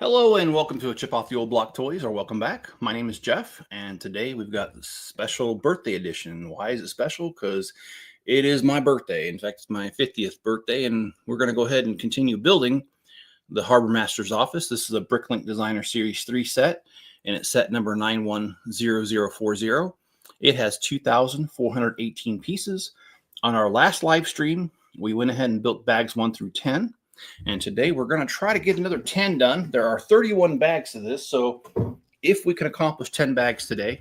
Hello and welcome to a Chip Off the Old Block Toys, or welcome back. My name is Jeff, and today we've got the special birthday edition. Why is it special? Because it is my birthday. In fact, it's my 50th birthday, and we're going to go ahead and continue building the Harbormaster's office. This is a Bricklink Designer Series 3 set, and it's set number 910040. It has 2,418 pieces. On our last live stream, we went ahead and built bags 1 through 10. And today we're going to try to get another 10 done. There are 31 bags to this. So if we can accomplish 10 bags today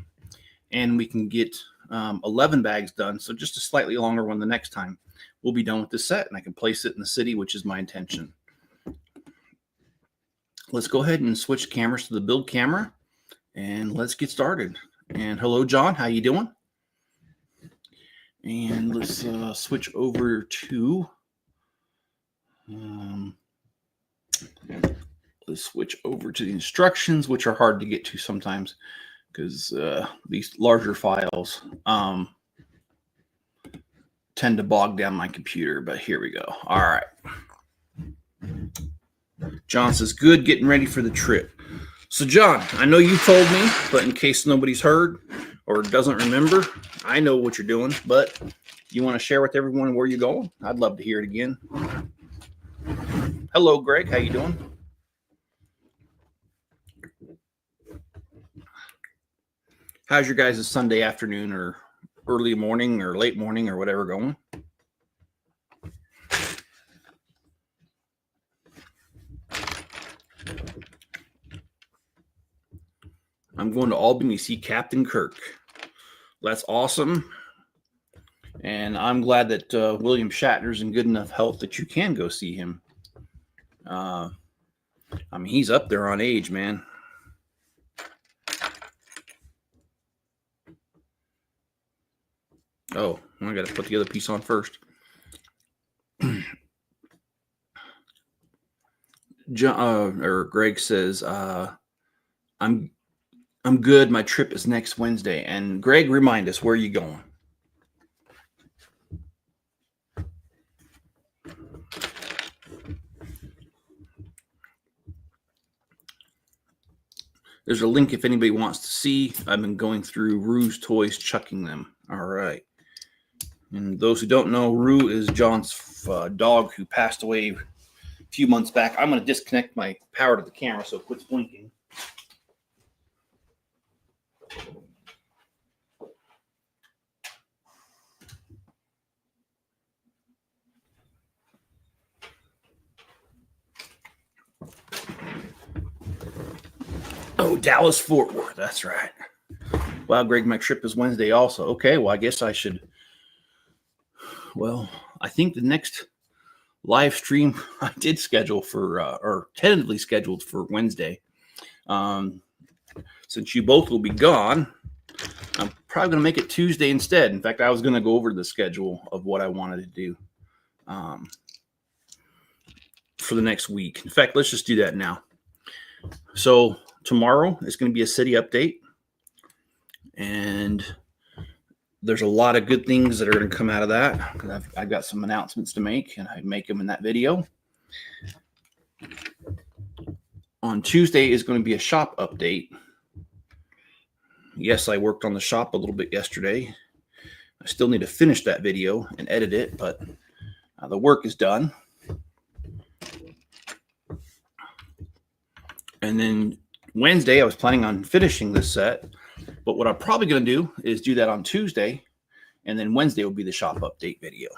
and we can get 11 bags done, so just a slightly longer one the next time, we'll be done with this set and I can place it in the city, which is my intention. Let's go ahead and switch cameras to the build camera and let's get started. And hello, John. How you doing? And let's switch over to... let's switch over to the instructions, which are hard to get to sometimes because these larger files tend to bog down my computer, but here we go. All right. John says, good, getting ready for the trip. So John, I know you told me, but in case nobody's heard or doesn't remember, I know what you're doing, but you want to share with everyone where you're going? I'd love to hear it again. Hello, Greg. How you doing? How's your guys' Sunday afternoon or early morning or late morning or whatever going? I'm going to Albany to see Captain Kirk. That's awesome. And I'm glad that William Shatner's in good enough health that you can go see him. I mean, he's up there on age, man. Oh, I got to put the other piece on first. John, or Greg says, I'm good. My trip is next Wednesday. And Greg, remind us, where are you going? There's a link if anybody wants to see. I've been going through Rue's toys, chucking them. All right. And those who don't know, Rue is John's dog who passed away a few months back. I'm going to disconnect my power to the camera so it quits blinking. Oh, Dallas Fort Worth. That's right. Wow, Greg, my trip is Wednesday also. Okay, well, I guess I should. Well, I think the next live stream I did schedule for, or tentatively scheduled for Wednesday. Since you both will be gone, I'm probably going to make it Tuesday instead. In fact, I was going to go over the schedule of what I wanted to do for the next week. In fact, let's just do that now. So tomorrow is going to be a city update, and there's a lot of good things that are going to come out of that because I've got some announcements to make, and I make them in that video. On Tuesday is going to be a shop update. Yes, I worked on the shop a little bit yesterday. I still need to finish that video and edit it, but the work is done. And then Wednesday, I was planning on finishing this set, but what I'm probably going to do is do that on Tuesday, and then Wednesday will be the shop update video.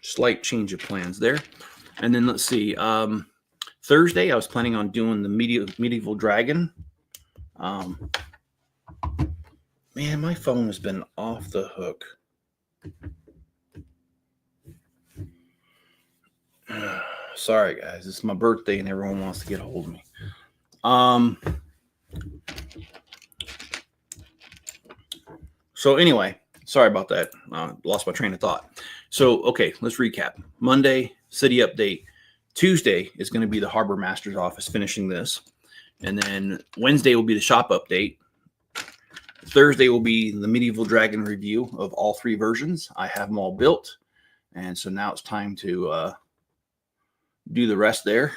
Slight change of plans there. And then let's see, Thursday, I was planning on doing the medieval dragon. Man, my phone has been off the hook. Sorry, guys. It's my birthday and everyone wants to get a hold of me. So anyway, sorry about that. Lost my train of thought. So, okay, let's recap. Monday, city update. Tuesday is going to be the Harbormaster's office finishing this. And then Wednesday will be the shop update. Thursday will be the medieval dragon review of all 3 versions. I have them all built. And so now it's time to do the rest there.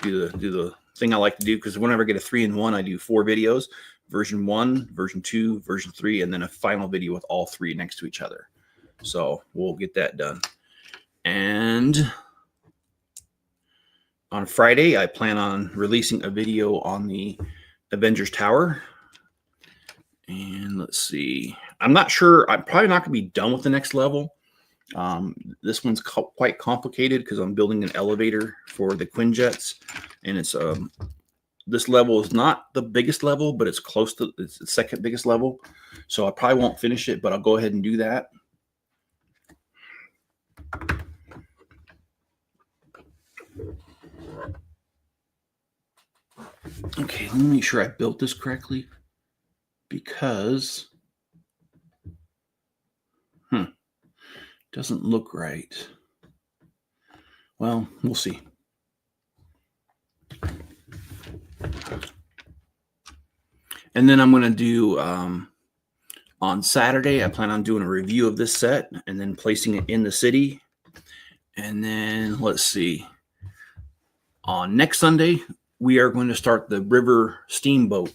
Do the thing I like to do, because whenever I get a 3-in-1, I do 4 videos: version 1, version 2, version 3, and then a final video with all 3 next to each other. So we'll get that done. And on Friday, I plan on releasing a video on the Avengers Tower. And let's see, I'm not sure. I'm probably not going to be done with the next level. This one's quite complicated because I'm building an elevator for the Quinjets, and it's this level is not the biggest level, but it's close to, it's the second biggest level. So I probably won't finish it, but I'll go ahead and do that. Okay, let me make sure I built this correctly, because doesn't look right. Well, we'll see. And then I'm going to do on Saturday, I plan on doing a review of this set and then placing it in the city. And then let's see, on next Sunday, we are going to start the river steamboat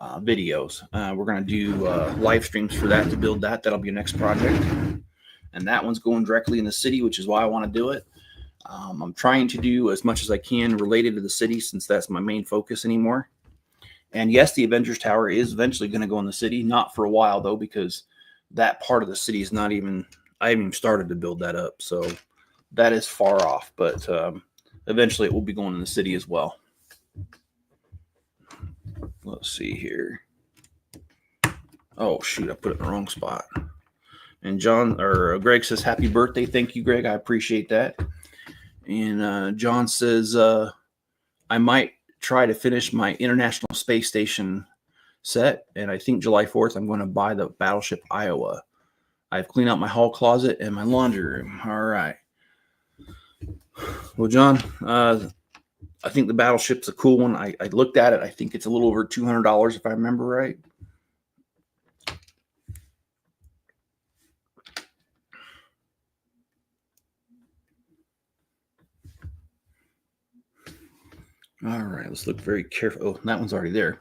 videos. We're going to do live streams for that to build that. That'll be your next project. And that one's going directly in the city, which is why I want to do it. I'm trying to do as much as I can related to the city, since that's my main focus anymore. And yes, the Avengers Tower is eventually going to go in the city. Not for a while, though, because that part of the city is not even, I haven't even started to build that up. So that is far off. But eventually it will be going in the city as well. Let's see here. Oh, shoot, I put it in the wrong spot. And Greg says, happy birthday. Thank you, Greg. I appreciate that. And John says, I might try to finish my International Space Station set, and I think July 4th I'm going to buy the Battleship Iowa. I've cleaned out my hall closet and my laundry room. All right. Well, John, I think the Battleship's a cool one. I looked at it. I think it's a little over $200 if I remember right. All right, let's look very careful. Oh, that one's already there.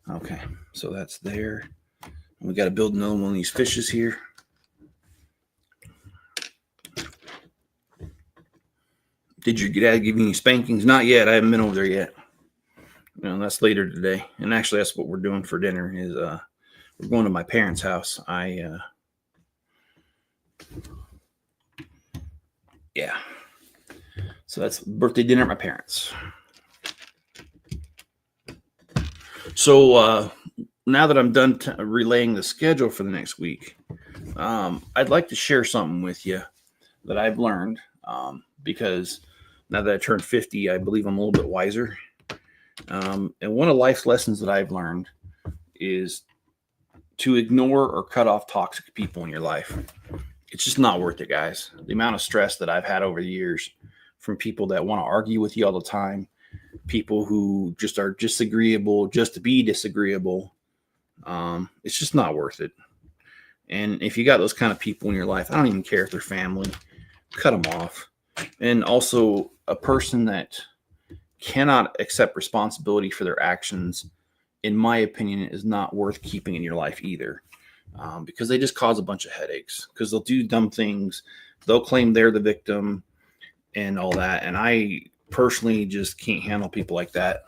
Okay, so that's there. We got to build another one of these fishes here. Did your dad give you any spankings? Not yet. I haven't been over there yet. No, that's later today. And actually, that's what we're doing for dinner. Is we're going to my parents' house. Yeah. So that's birthday dinner at my parents'. So now that I'm done relaying the schedule for the next week, I'd like to share something with you that I've learned, because now that I turned 50, I believe I'm a little bit wiser. And one of life's lessons that I've learned is to ignore or cut off toxic people in your life. It's just not worth it, guys. The amount of stress that I've had over the years from people that want to argue with you all the time, people who just are disagreeable just to be disagreeable. It's just not worth it. And if you got those kind of people in your life, I don't even care if they're family, cut them off. And also, a person that cannot accept responsibility for their actions, in my opinion, is not worth keeping in your life either, because they just cause a bunch of headaches, because they'll do dumb things. They'll claim they're the victim and all that. And I personally just can't handle people like that.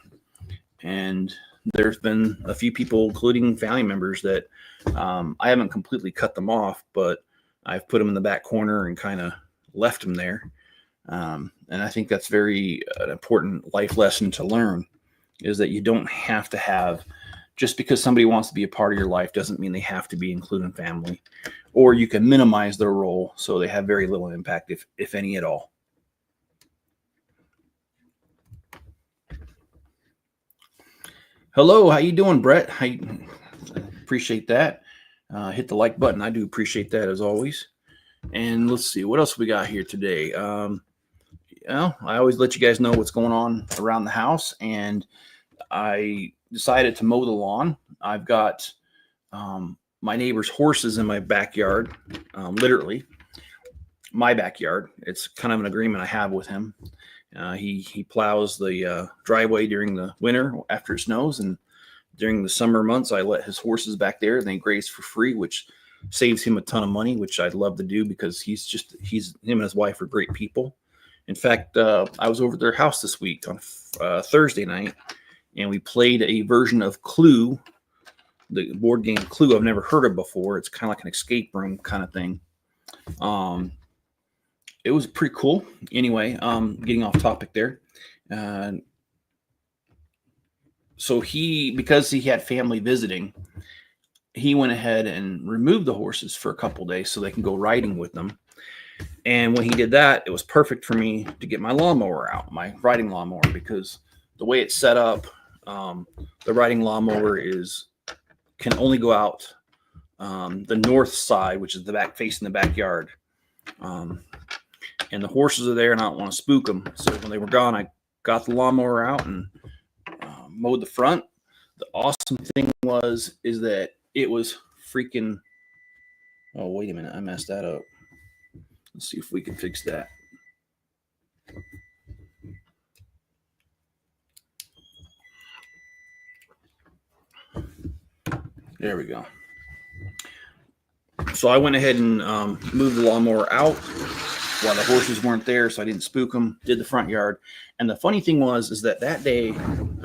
And there's been a few people, including family members, that I haven't completely cut them off, but I've put them in the back corner and kind of left them there. And I think that's very an important life lesson to learn, is that you don't have to have, just because somebody wants to be a part of your life doesn't mean they have to be included in family, or you can minimize their role so they have very little impact, if any at all. Hello, how you doing, Brett? I appreciate that. Hit the like button. I do appreciate that, as always. And let's see, what else we got here today? I always let you guys know what's going on around the house, and I decided to mow the lawn. I've got my neighbor's horses in my backyard, literally. my backyard. It's kind of an agreement I have with him. He plows the driveway during the winter after it snows, and during the summer months, I let his horses back there and they graze for free, which saves him a ton of money, which I'd love to do because he's him and his wife are great people. In fact, I was over at their house this week on Thursday night, and we played a version of Clue, the board game Clue I've never heard of before. It's kind of like an escape room kind of thing. It was pretty cool. Anyway, getting off topic there. So because he had family visiting, he went ahead and removed the horses for a couple days so they can go riding with them. And when he did that, it was perfect for me to get my lawnmower out, my riding lawnmower, because the way it's set up, the riding lawnmower can only go out the north side, which is the back facing the backyard. And the horses are there, and I don't want to spook them. So when they were gone, I got the lawnmower out and mowed the front. The awesome thing is that it was freaking. Oh, wait a minute. I messed that up. Let's see if we can fix that. There we go. So I went ahead and moved the lawnmower out while the horses weren't there, so I didn't spook them. Did the front yard. And the funny thing is that day,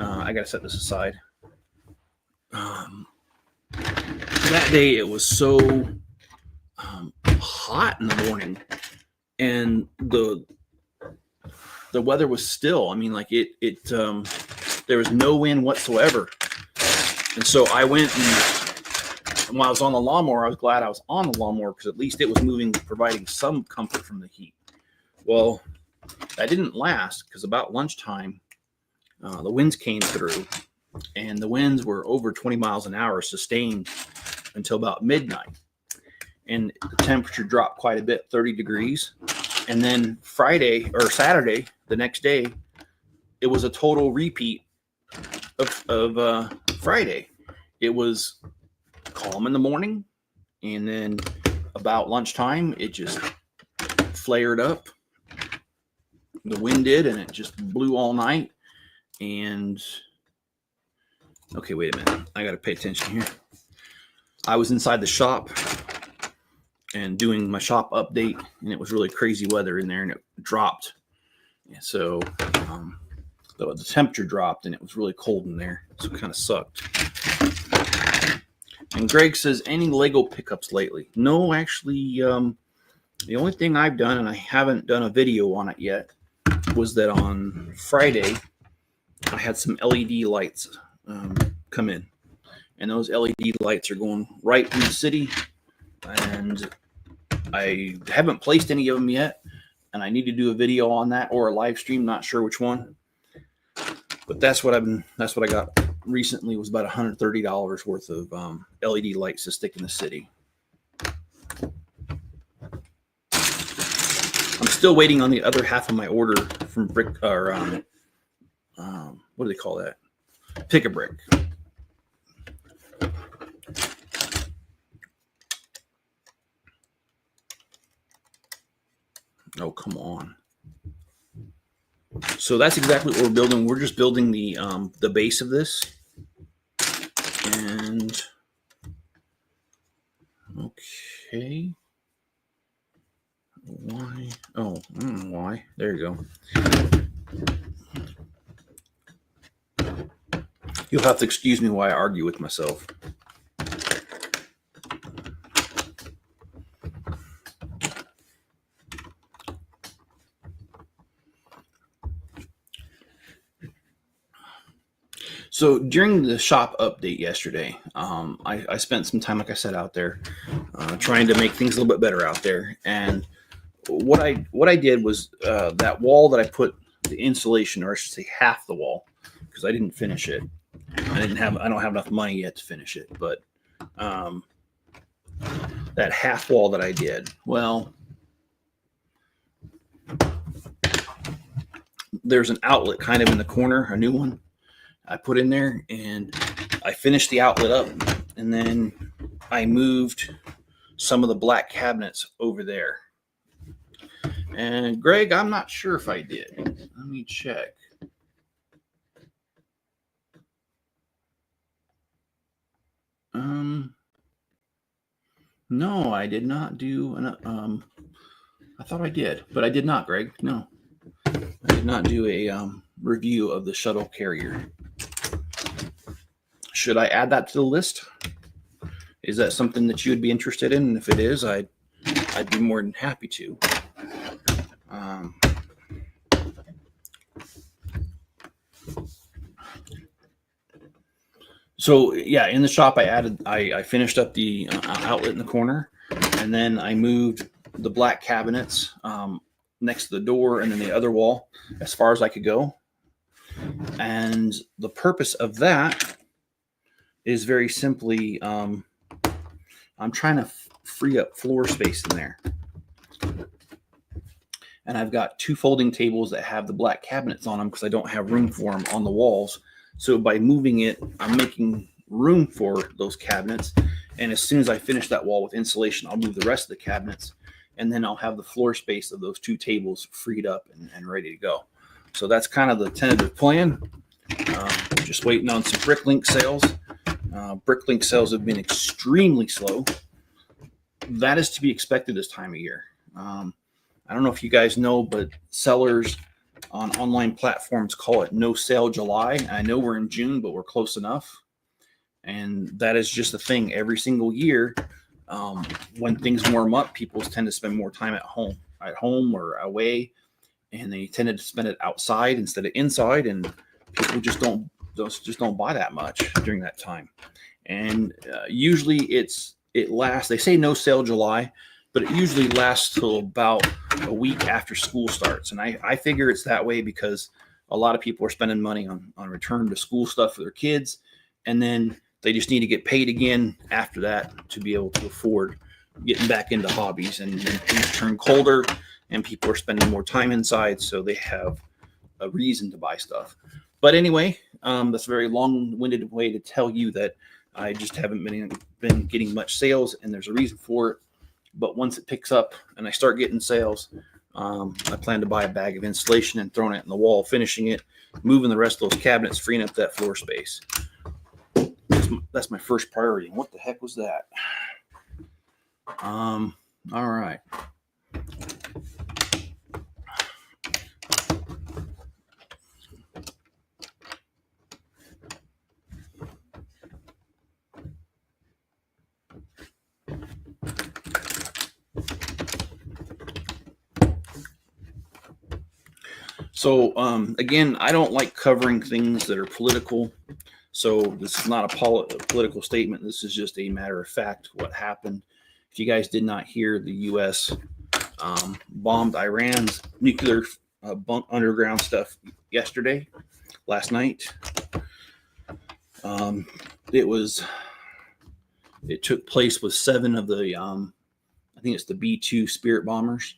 I got to set this aside. That day it was so hot in the morning, and the weather was still. I mean, like there was no wind whatsoever. And so I went and when I was on the lawnmower, I was glad I was on the lawnmower because at least it was moving, providing some comfort from the heat. Well, that didn't last because about lunchtime, the winds came through, and the winds were over 20 miles an hour sustained until about midnight. And the temperature dropped quite a bit, 30 degrees. And then Saturday, the next day, it was a total repeat of Friday. It was calm in the morning, and then about lunchtime, it just flared up. The wind did, and it just blew all night. And okay, wait a minute. I got to pay attention here. I was inside the shop and doing my shop update, and it was really crazy weather in there, and it dropped. And so the temperature dropped, and it was really cold in there, so it kind of sucked. And Greg says, any Lego pickups lately? No, actually, the only thing I've done, and I haven't done a video on it yet, was that on Friday, I had some LED lights come in. And those LED lights are going right in the city. And I haven't placed any of them yet. And I need to do a video on that or a live stream, not sure which one. But that's what I got recently, was about $130 worth of LED lights to stick in the city. I'm still waiting on the other half of my order from what do they call that? Pick-a-Brick. Oh, come on. So that's exactly what we're building. We're just building the base of this. And okay. Why? Oh, I don't know why. There you go. You'll have to excuse me while I argue with myself. So during the shop update yesterday, I spent some time, like I said, out there trying to make things a little bit better out there. And what I did was that wall that I put the insulation, or I should say half the wall, because I didn't finish it. I don't have enough money yet to finish it. But that half wall that I did, well, there's an outlet kind of in the corner, a new one I put in there, and I finished the outlet up, and then I moved some of the black cabinets over there. And Greg, I'm not sure if I did. Let me check. No, I did not do an I thought I did, but I did not, Greg. No. I did not do a review of the shuttle carrier. Should I add that to the list? Is that something that you would be interested in? And if it is, I'd be more than happy to. So yeah, in the shop, I finished up the outlet in the corner, and then I moved the black cabinets next to the door and then the other wall as far as I could go. And the purpose of that is very simply, I'm trying to free up floor space in there. And I've got 2 folding tables that have the black cabinets on them because I don't have room for them on the walls. So by moving it, I'm making room for those cabinets. And as soon as I finish that wall with insulation, I'll move the rest of the cabinets. And then I'll have the floor space of those 2 tables freed up and ready to go. So that's kind of the tentative plan. Just waiting on some Bricklink sales. Bricklink sales have been extremely slow. That is to be expected this time of year. I don't know if you guys know, but sellers on online platforms call it no sale July. I know we're in June, but we're close enough. And that is just a thing every single year. When things warm up, people tend to spend more time at home or away, and they tended to spend it outside instead of inside. And people just don't buy that much during that time. And usually it lasts. They say no sale July, but it usually lasts till about a week after school starts. And I figure it's that way because a lot of people are spending money on return to school stuff for their kids, and then they just need to get paid again after that to be able to afford getting back into hobbies. And things turn colder and people are spending more time inside, so they have a reason to buy stuff. But anyway, that's a very long-winded way to tell you that I just haven't been getting much sales, and there's a reason for it. But once it picks up and I start getting sales, I plan to buy a bag of insulation and throwing it in the wall, finishing it, moving the rest of those cabinets, freeing up that floor space. That's my first priority. What the heck was that? All right. So again, I don't like covering things that are political. So this is not a political statement. This is just a matter of fact what happened. If you guys did not hear, the U.S. Bombed Iran's nuclear underground stuff last night. It took place with 7 of the, I think it's the B-2 Spirit bombers.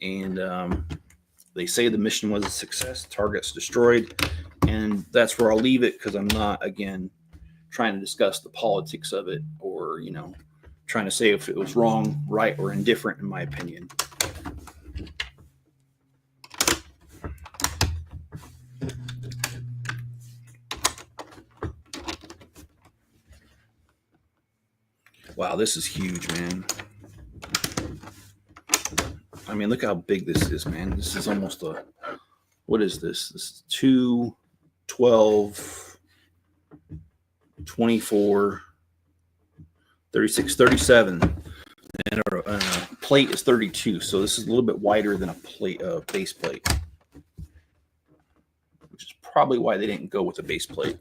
And they say the mission was a success, targets destroyed. And that's where I'll leave it, because I'm not, again, trying to discuss the politics of it or, trying to say if it was wrong, right, or indifferent, in my opinion. Wow, this is huge, man. I mean, look how big this is, man. This is almost what is this? This is 2, 12, 24, 36, 37. And a plate is 32. So this is a little bit wider than a base plate, which is probably why they didn't go with a base plate.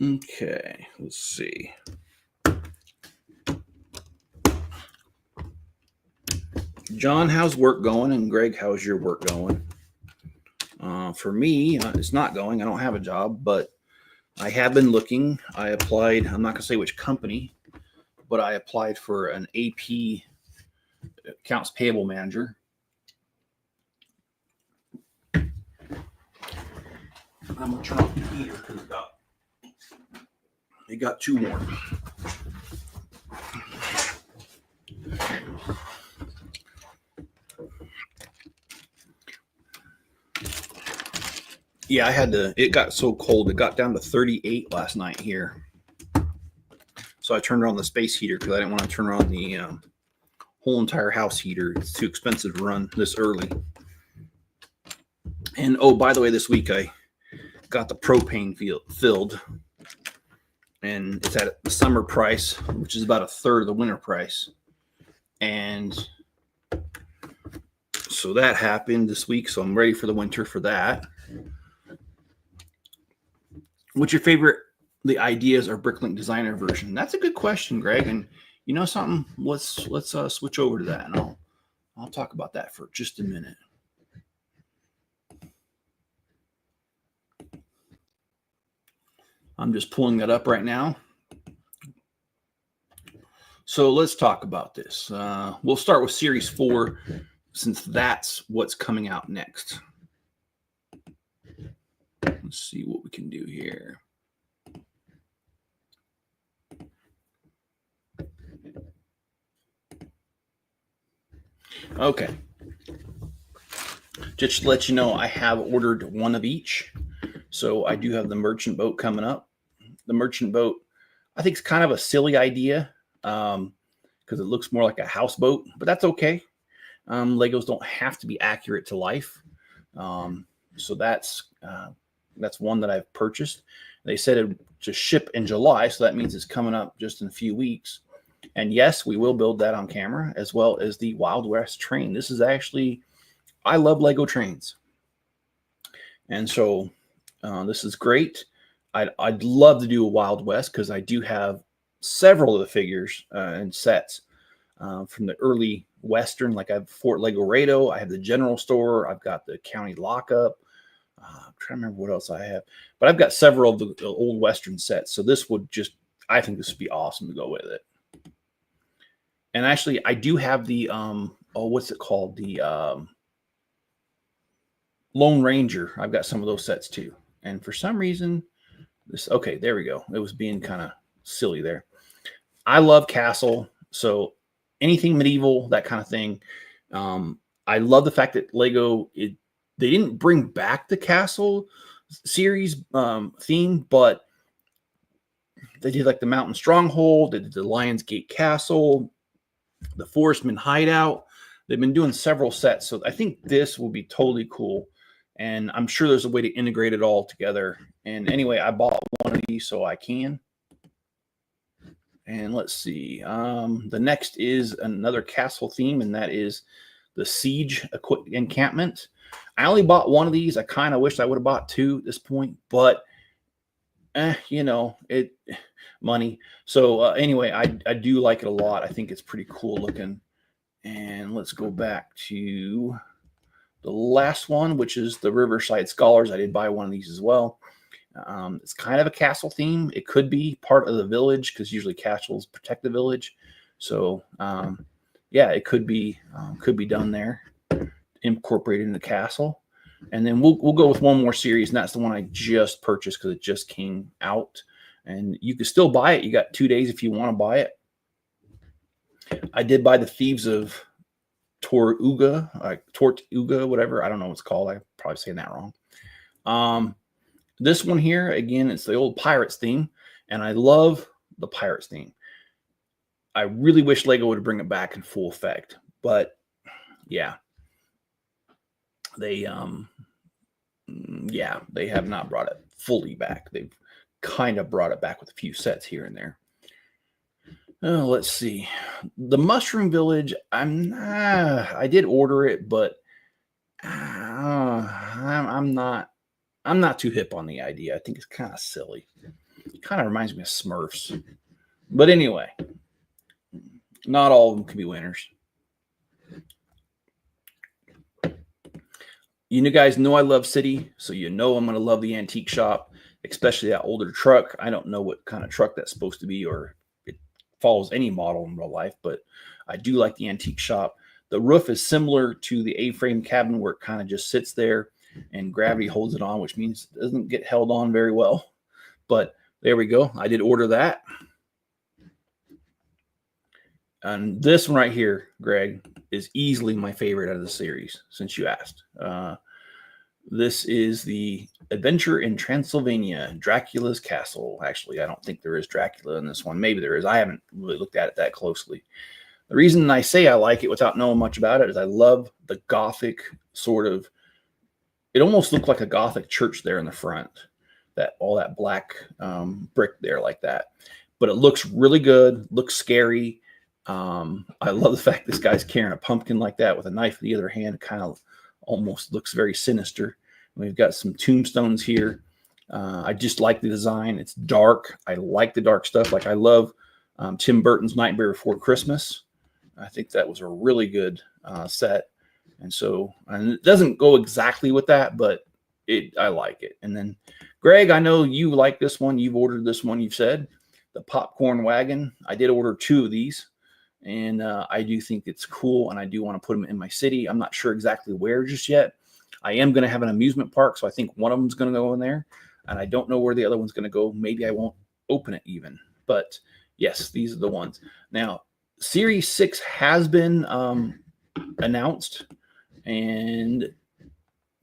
Okay, let's see. John, how's work going? And Greg, how's your work going? For me, it's not going. I don't have a job, but I have been looking. I applied, I'm not going to say which company, but I applied for an AP, accounts payable manager. I'm going to turn off the heater because it got too warm. Yeah, I had to, it got so cold. It got down to 38 last night here. So I turned on the space heater because I didn't want to turn on the whole entire house heater. It's too expensive to run this early. And oh, by the way, this week I got the propane filled. And it's at the summer price, which is about a third of the winter price. And so that happened this week. So I'm ready for the winter for that. What's your favorite, the ideas or Bricklink Designer version? That's a good question, Greg. And you know something? Let's switch over to that, and I'll talk about that for just a minute. I'm just pulling that up right now. So let's talk about this. We'll start with Series 4 since that's what's coming out next. Let's see what we can do here. Okay. Just to let you know, I have ordered one of each. So I do have the merchant boat coming up. The merchant boat, I think, is kind of a silly idea because it looks more like a houseboat, but that's okay. Legos don't have to be accurate to life. So that's one that I've purchased. They said it to ship in July, so that means it's coming up just in a few weeks. And yes, we will build that on camera, as well as the Wild West train. This is actually, I love Lego trains. And so this is great. I'd love to do a Wild West because I do have several of the figures and sets from the early Western, like I have Fort Lego Rado, I have the General Store, I've got the County Lockup. I'm trying to remember what else I have, but I've got several of the old Western sets. So this would just, I think this would be awesome to go with it. And actually, I do have the, what's it called? The Lone Ranger. I've got some of those sets too. And for some reason, okay, there we go. It was being kind of silly there. I love Castle. So anything medieval, that kind of thing. I love the fact that Lego, they didn't bring back the Castle series theme, but they did like the Mountain Stronghold, they did the Lion's Gate Castle, the Forestman Hideout. They've been doing several sets. So I think this will be totally cool. And I'm sure there's a way to integrate it all together. And anyway, I bought one of these so I can. And let's see. The next is another castle theme, and that is the Siege Encampment. I only bought one of these. I kind of wish I would have bought two at this point, but you know, money. So anyway, I do like it a lot. I think it's pretty cool looking. And let's go back to the last one, which is the Riverside Scholars. I did buy one of these as well. It's kind of a castle theme. It could be part of the village because usually castles protect the village. So yeah, it could be done there, incorporated in the castle. And then we'll go with one more series, and that's the one I just purchased because it just came out. And you can still buy it. You got 2 days if you want to buy it. I did buy the Thieves of Tortuga, whatever. I don't know what it's called. I'm probably saying that wrong. This one here, again, it's the old Pirates theme, and I love the Pirates theme. I really wish Lego would bring it back in full effect, but yeah, they have not brought it fully back. They've kind of brought it back with a few sets here and there. Let's see. The Mushroom Village, I did order it, but I'm not too hip on the idea. I think it's kind of silly. It kind of reminds me of Smurfs. But anyway, not all of them can be winners. You guys know I love City, so you know I'm going to love the antique shop. especially that older truck. I don't know what kind of truck that's supposed to be, or it follows any model in real life, but I do like the antique shop. The roof is similar to the A-frame cabin, where it kind of just sits there and gravity holds it on, which means it doesn't get held on very well. But there we go. I did order that. And this one right here, Greg, is easily my favorite out of the series, since you asked. This is the Adventure in Transylvania, Dracula's Castle. Actually, I don't think there is Dracula in this one. Maybe there is. I haven't really looked at it that closely. The reason I say I like it without knowing much about it is I love the Gothic sort of, it almost looked like a Gothic church there in the front, all that black brick there like that. But it looks really good, looks scary. I love the fact this guy's carrying a pumpkin like that with a knife in the other hand. It kind of almost looks very sinister. We've got some tombstones here. I just like the design. It's dark. I like the dark stuff. Like I love Tim Burton's Nightmare Before Christmas. I think that was a really good set. And it doesn't go exactly with that, but I like it. And then, Greg, I know you like this one. You've ordered this one, you've said. The popcorn wagon. I did order 2 of these. And I do think it's cool, and I do want to put them in my city. I'm not sure exactly where just yet. I am going to have an amusement park, so I think one of them is going to go in there. And I don't know where the other one's going to go. Maybe I won't open it even. But, yes, these are the ones. Now, Series 6 has been announced, and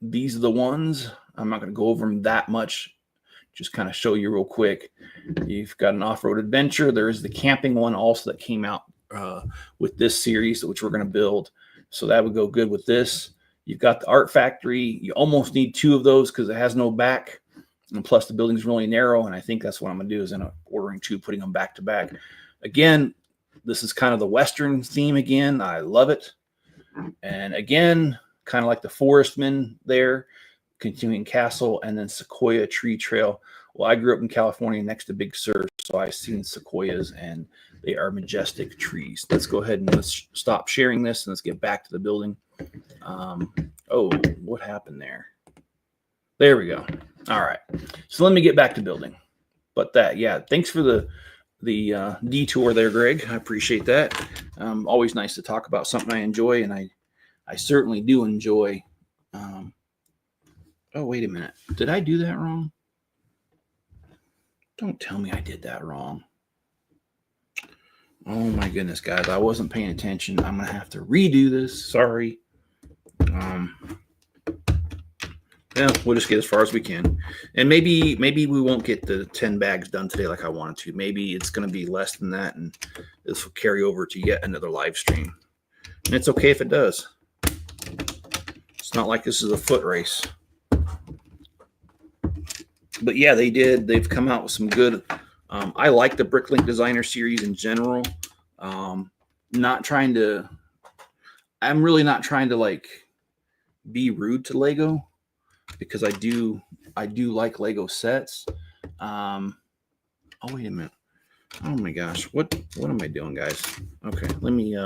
these are the ones. I'm not going to go over them that much. Just kind of show you real quick. You've got an off-road adventure. There is the camping one also that came out with this series, which we're going to build. So that would go good with this. You've got the art factory. You almost need 2 of those because it has no back. And plus the building's really narrow. And I think that's what I'm going to do is end up ordering 2, putting them back to back. Again, this is kind of the Western theme again. I love it. And again, kind of like the Forestman there, continuing castle, and then Sequoia Tree Trail. Well, I grew up in California next to Big Sur, so I've seen sequoias, and they are majestic trees. Let's go ahead and let's stop sharing this, and let's get back to the building. Oh, what happened there? There we go. All right. So let me get back to building. But thanks for the detour there, Greg. I appreciate that. Always nice to talk about something I enjoy, and I certainly do enjoy. Oh, wait a minute. Did I do that wrong? Don't tell me I did that wrong. Oh my goodness, guys. I wasn't paying attention. I'm going to have to redo this. Sorry. We'll just get as far as we can. And maybe we won't get the 10 bags done today like I wanted to. Maybe it's going to be less than that, and this will carry over to yet another live stream. And it's okay if it does. It's not like this is a foot race. But yeah, they've come out with some good. I like the Bricklink Designer series in general. I'm really not trying to like be rude to Lego, because I do like Lego sets. Oh, wait a minute. Oh my gosh. What am I doing, guys? Okay, let me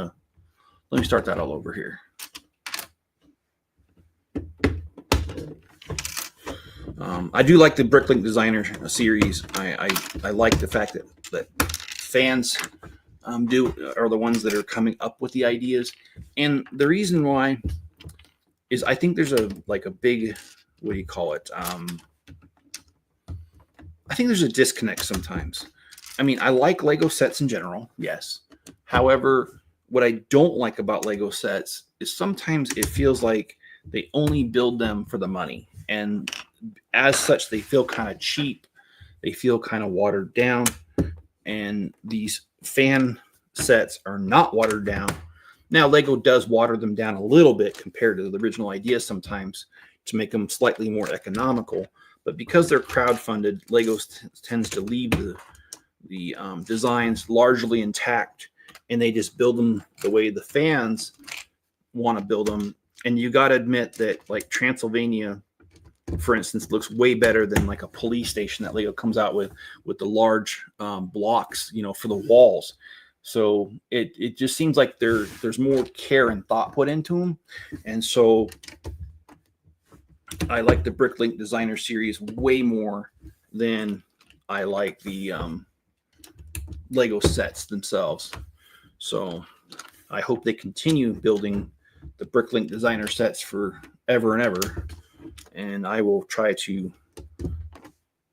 start that all over here. I do like the Bricklink Designer series. I like the fact that fans are the ones that are coming up with the ideas. And the reason why is I think there's a big, what do you call it? I think there's a disconnect sometimes. I mean, I like Lego sets in general, yes. However, what I don't like about Lego sets is sometimes it feels like they only build them for the money. And as such, they feel kind of cheap. They feel kind of watered down. And these fan sets are not watered down. Now, Lego does water them down a little bit compared to the original idea sometimes to make them slightly more economical. But because they're crowdfunded, Lego tends to leave the designs largely intact, and they just build them the way the fans want to build them. And you got to admit that, like Transylvania, for instance, looks way better than like a police station that Lego comes out with the large blocks, for the walls. So it just seems like there's more care and thought put into them. And so I like the Bricklink Designer series way more than I like the Lego sets themselves. So I hope they continue building the Bricklink Designer sets for ever and ever. And I will try to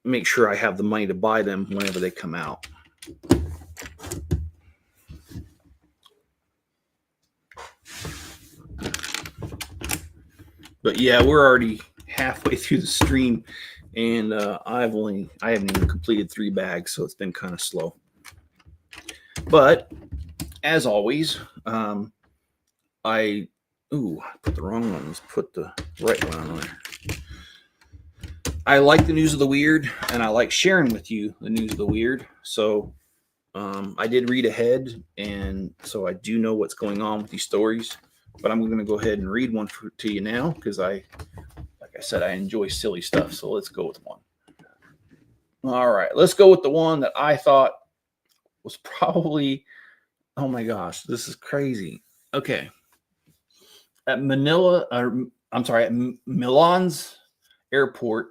make sure I have the money to buy them whenever they come out. But yeah, we're already halfway through the stream, and I haven't even completed 3 bags, so it's been kind of slow. But as always, I put the wrong one. Let's put the right one on there. I like the news of the weird, and I like sharing with you the news of the weird. So I did read ahead, and so I do know what's going on with these stories. But I'm going to go ahead and read one to you now because like I said, I enjoy silly stuff. So let's go with one. All right, let's go with the one that I thought was probably, oh my gosh, this is crazy. Okay. At Milan's airport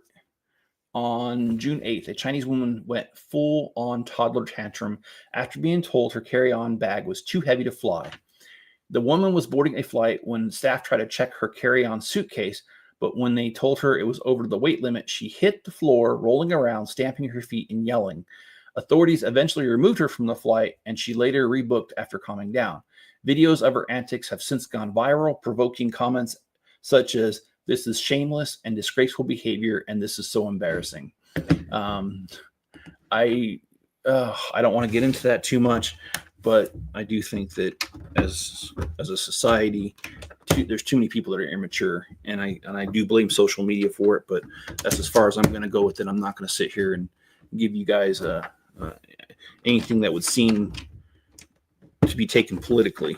on June 8th, a Chinese woman went full-on toddler tantrum after being told her carry-on bag was too heavy to fly. The woman was boarding a flight when staff tried to check her carry-on suitcase, but when they told her it was over the weight limit, she hit the floor, rolling around, stamping her feet and yelling. Authorities eventually removed her from the flight, and she later rebooked after calming down. Videos of her antics have since gone viral, provoking comments such as, "This is shameless and disgraceful behavior, and this is so embarrassing." I don't want to get into that too much, but I do think that as a society, there's too many people that are immature, and I do blame social media for it. But that's as far as I'm going to go with it. I'm not going to sit here and give you guys anything that would seem to be taken politically,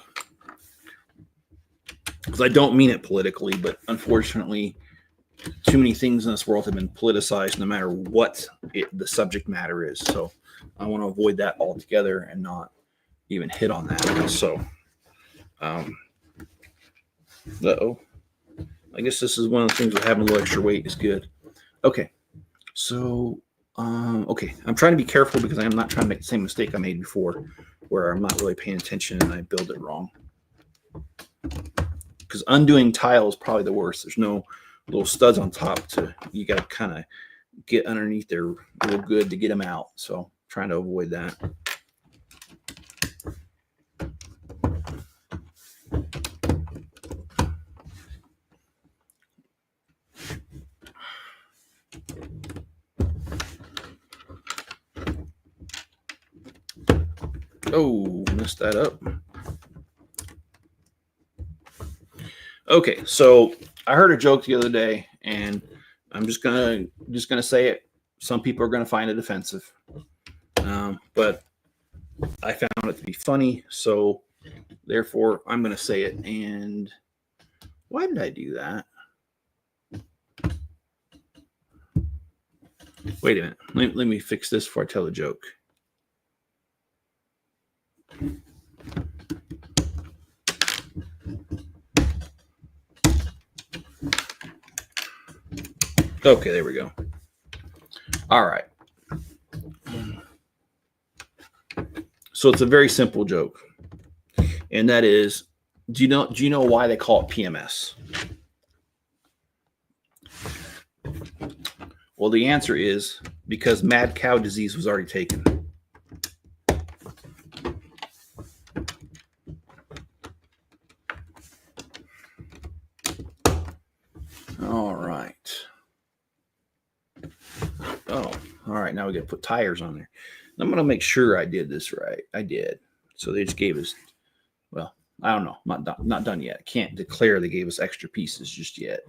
because I don't mean it politically, but unfortunately, too many things in this world have been politicized, no matter what the subject matter is. So I want to avoid that altogether and not even hit on that. So, I guess this is one of the things with having a little extra weight is good. Okay, so okay, I'm trying to be careful because I am not trying to make the same mistake I made before, where I'm not really paying attention and I build it wrong. Because undoing tile is probably the worst. There's no little studs on top you got to kind of get underneath there real good to get them out. So trying to avoid that. Oh, messed that up. Okay, so I heard a joke the other day, and I'm just gonna say it. Some people are gonna find it offensive, but I found it to be funny, so therefore I'm gonna say it. And why did I do that? Wait a minute. Let me fix this before I tell the joke. Okay, there we go. All right. So it's a very simple joke, and that is, do you know why they call it PMS? Well, the answer is because mad cow disease was already taken. All right. Oh, all right. Now we got to put tires on there. I'm going to make sure I did this right. I did. So they just gave us, well, I don't know. Not done yet. I can't declare they gave us extra pieces just yet.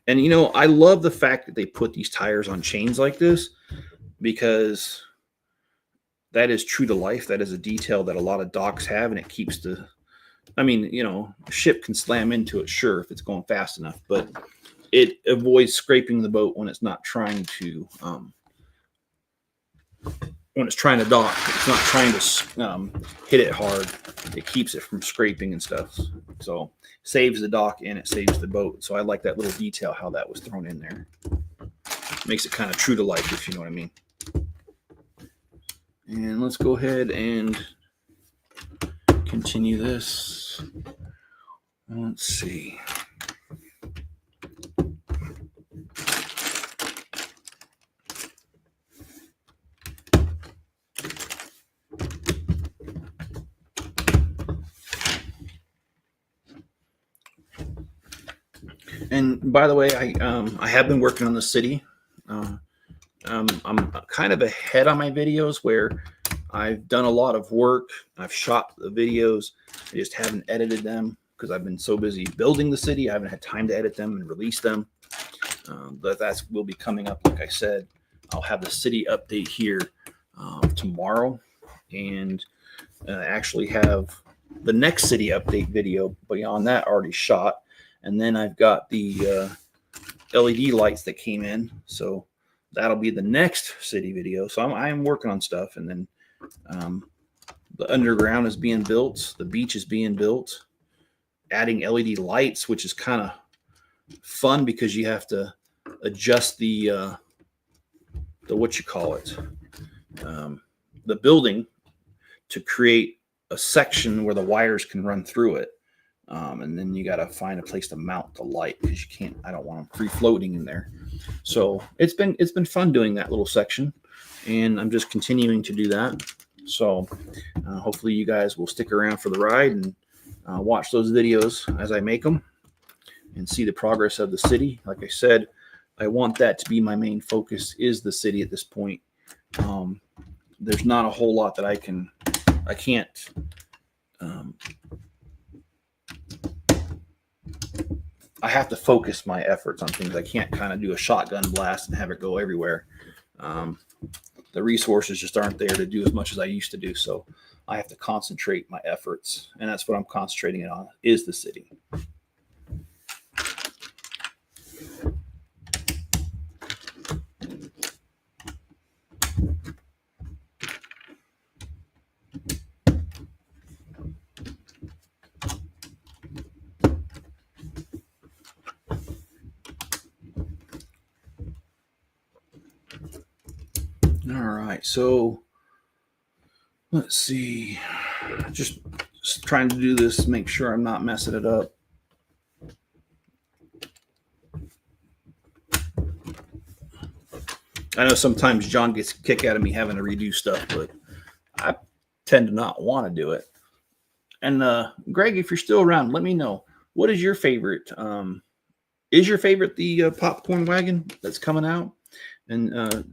And, I love the fact that they put these tires on chains like this, because that is true to life. That is a detail that a lot of docks have, and it keeps a ship can slam into it, sure, if it's going fast enough, but it avoids scraping the boat when it's not trying to when it's trying to dock, it's not trying to hit it hard. It keeps it from scraping and stuff. So saves the dock and it saves the boat. So I like that little detail, how that was thrown in there. Makes it kind of true to life, if you know what I mean. And let's go ahead and continue this. Let's see. And by the way, I have been working on the city. I'm kind of ahead on my videos where I've done a lot of work. I've shot the videos. I just haven't edited them because I've been so busy building the city. I haven't had time to edit them and release them. But that will be coming up. Like I said, I'll have the city update here tomorrow, and actually have the next city update video beyond that already shot. And then I've got the LED lights that came in, so that'll be the next city video. So I'm working on stuff, and then the underground is being built, the beach is being built, adding LED lights, which is kind of fun because you have to adjust the what you call it, the building to create a section where the wires can run through it. And then you got to find a place to mount the light because you can't, I don't want them free floating in there. So it's been fun doing that little section, and I'm just continuing to do that. So hopefully you guys will stick around for the ride and watch those videos as I make them and see the progress of the city. Like I said, I want that to be my main focus, is the city at this point. There's not a whole lot that I can't I have to focus my efforts on things. I can't kind of do a shotgun blast and have it go everywhere. The resources just aren't there to do as much as I used to do. So I have to concentrate my efforts, and that's what I'm concentrating on, is the city. All right, so let's see. Just trying to do this, make sure I'm not messing it up. I know sometimes John gets a kick out of me having to redo stuff, but I tend to not want to do it. And Greg, if you're still around, let me know. What is your favorite? Is your favorite the popcorn wagon that's coming out? And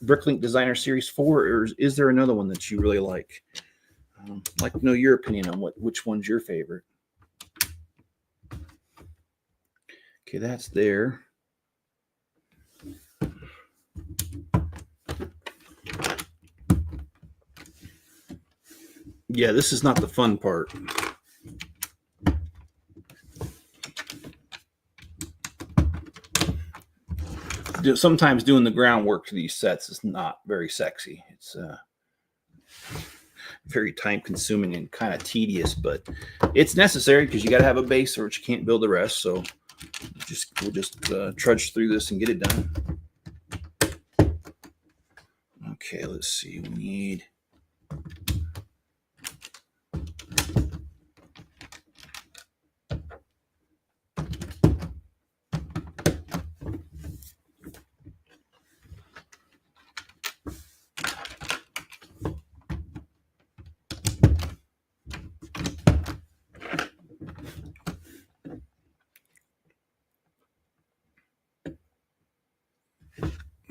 Bricklink Designer Series 4, or is there another one that you really like? I'd like to know your opinion on which one's your favorite. Okay, that's there. Yeah, this is not the fun part. Sometimes doing the groundwork to these sets is not very sexy. It's very time consuming and kind of tedious, but it's necessary because you got to have a base or you can't build the rest. So we'll just trudge through this and get it done. Okay, let's see. We need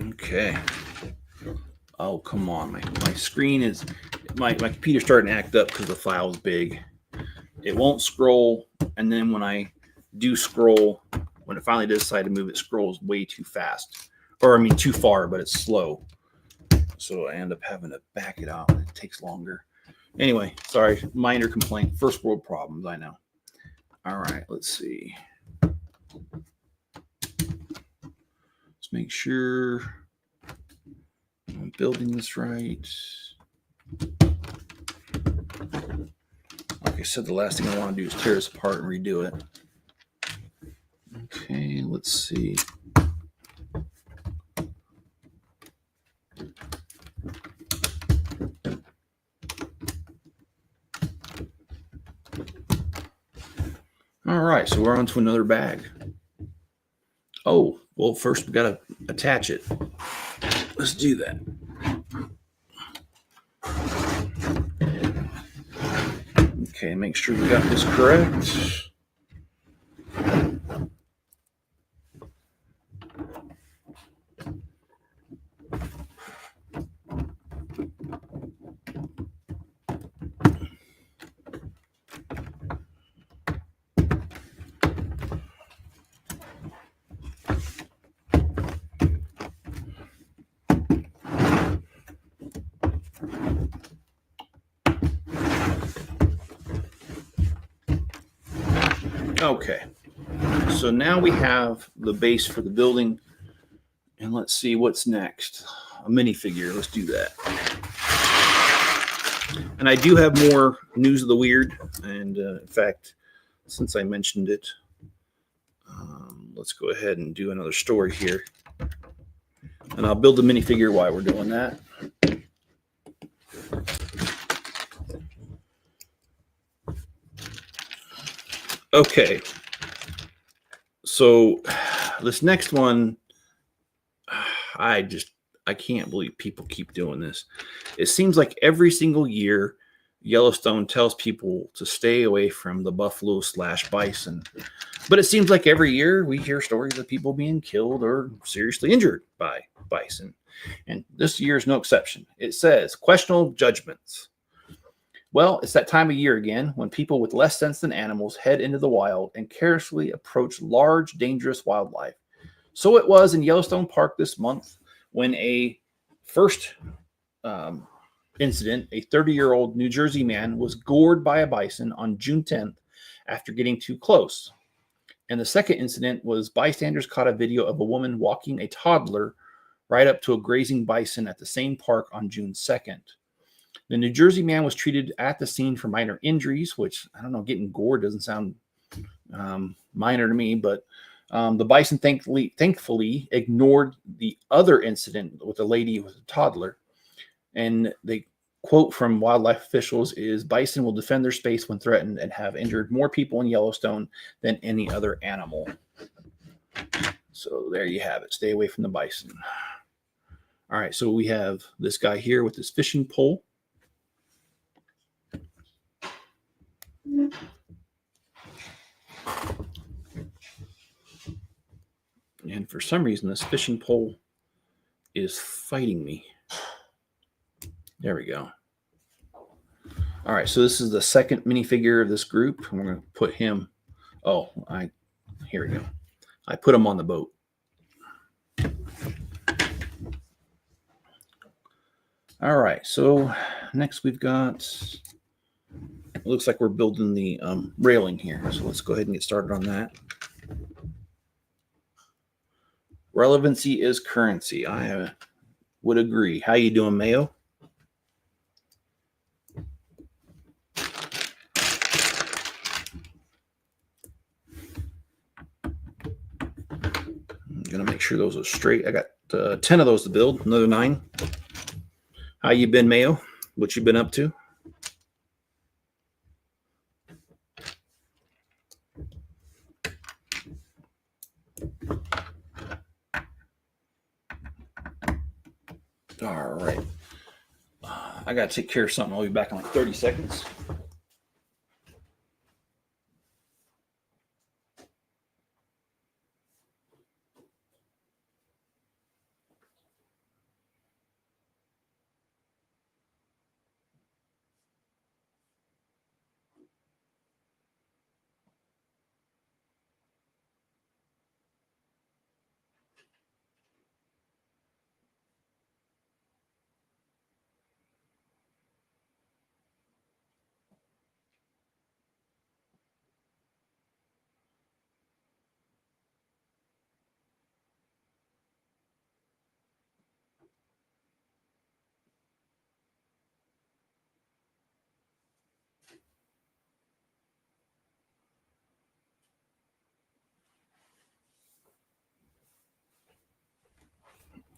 okay. Oh, come on. My screen is, my computer's starting to act up because the file's big. It won't scroll, and then when I do scroll, when it finally does decide to move, it scrolls way too fast. Or, I mean, too far, but it's slow. So I end up having to back it out, and it takes longer. Anyway, sorry, minor complaint. First world problems, I know. All right, let's see. Let's make sure. building this right. Like I said, the last thing I want to do is tear this apart and redo it. Okay, let's see. All right, so we're on to another bag. Oh, well, first we got to attach it. Let's do that. Okay, make sure we got this correct. Okay, so now we have the base for the building, and let's see what's next. A minifigure, let's do that. And I do have more news of the weird, and in fact, since I mentioned it, let's go ahead and do another story here. And I'll build the minifigure while we're doing that. Okay, so this next one, I can't believe people keep doing this. It seems like every single year, Yellowstone tells people to stay away from the buffalo/bison. But it seems like every year we hear stories of people being killed or seriously injured by bison. And this year is no exception. It says questionable judgments. Well, it's that time of year again when people with less sense than animals head into the wild and carelessly approach large, dangerous wildlife. So it was in Yellowstone Park this month when a first incident, a 30-year-old New Jersey man was gored by a bison on June 10th after getting too close. And the second incident was bystanders caught a video of a woman walking a toddler right up to a grazing bison at the same park on June 2nd. The New Jersey man was treated at the scene for minor injuries, which, I don't know, getting gored doesn't sound minor to me, but the bison thankfully ignored the other incident with a lady with a toddler. And the quote from wildlife officials is, "Bison will defend their space when threatened and have injured more people in Yellowstone than any other animal." So there you have it. Stay away from the bison. All right, so we have this guy here with his fishing pole. And for some reason, this fishing pole is fighting me. There we go. All right, so this is the second minifigure of this group. I'm going to put him. Oh, here we go. I put him on the boat. All right, so next we've got, it looks like we're building the railing here. So let's go ahead and get started on that. Relevancy is currency. I would agree. How you doing, Mayo? I'm going to make sure those are straight. I got 10 of those to build, another 9. How you been, Mayo? What you been up to? All right. I got to take care of something. I'll be back in like 30 seconds.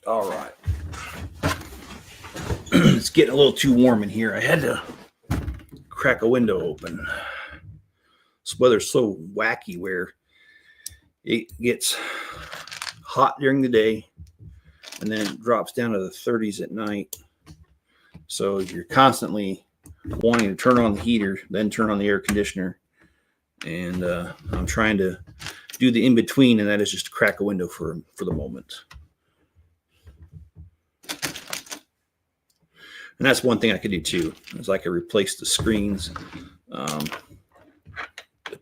All right. It's getting a little too warm in here. I had to crack a window open. This weather's so wacky where it gets hot during the day and then it drops down to the 30s at night. So you're constantly wanting to turn on the heater, then turn on the air conditioner. And I'm trying to do the in-between, and that is just crack a window for the moment. And that's one thing I could do too, is I could replace the screens. The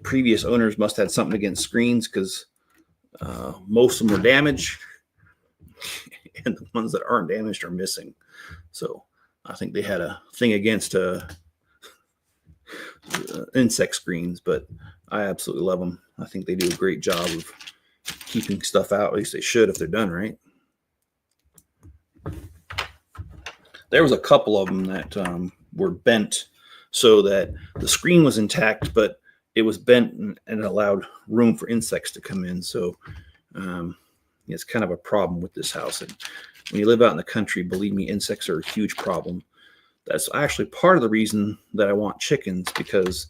previous owners must have had something against screens because most of them are damaged, and the ones that aren't damaged are missing. So I think they had a thing against insect screens, but I absolutely love them. I think they do a great job of keeping stuff out. At least they should if they're done right. There was a couple of them that were bent so that the screen was intact, but it was bent and it allowed room for insects to come in. So it's kind of a problem with this house. And when you live out in the country, believe me, insects are a huge problem. That's actually part of the reason that I want chickens, because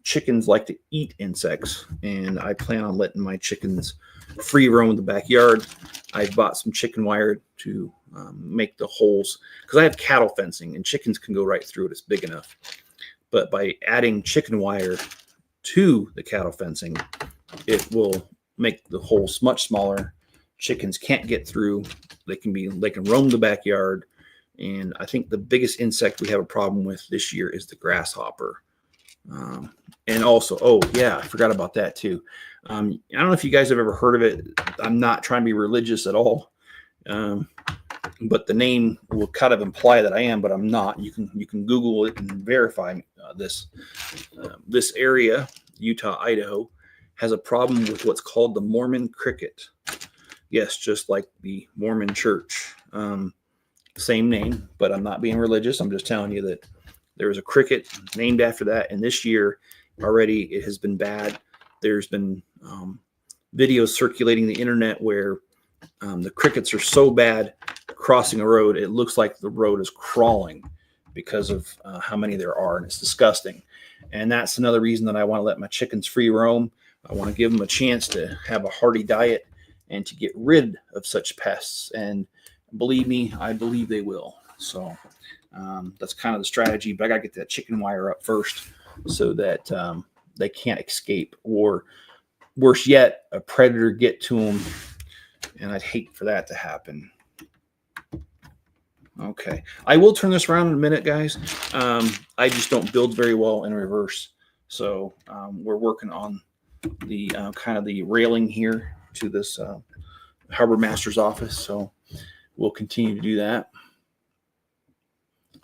chickens like to eat insects, and I plan on letting my chickens free roam the backyard. I bought some chicken wire to make the holes, because I have cattle fencing and chickens can go right through it. It's big enough. But by adding chicken wire to the cattle fencing, it will make the holes much smaller. Chickens can't get through. They can roam the backyard. And I think the biggest insect we have a problem with this year is the grasshopper. And also, oh yeah, I forgot about that too. I don't know if you guys have ever heard of it. I'm not trying to be religious at all, but the name will kind of imply that I am, but I'm not. You can Google it and verify this. This area, Utah, Idaho, has a problem with what's called the Mormon cricket. Yes, just like the Mormon church. Same name, but I'm not being religious. I'm just telling you that there was a cricket named after that. And this year already it has been bad. There's been videos circulating the internet where the crickets are so bad crossing a road, it looks like the road is crawling because of how many there are. And it's disgusting. And that's another reason that I want to let my chickens free roam. I want to give them a chance to have a hearty diet and to get rid of such pests. And believe me, I believe they will. So that's kind of the strategy, but I got to get that chicken wire up first so that they can't escape, or worse yet, a predator get to them. And I'd hate for that to happen. Okay. I will turn this around in a minute, guys. I just don't build very well in reverse. So we're working on the kind of the railing here to this Harbormaster's office. So we'll continue to do that.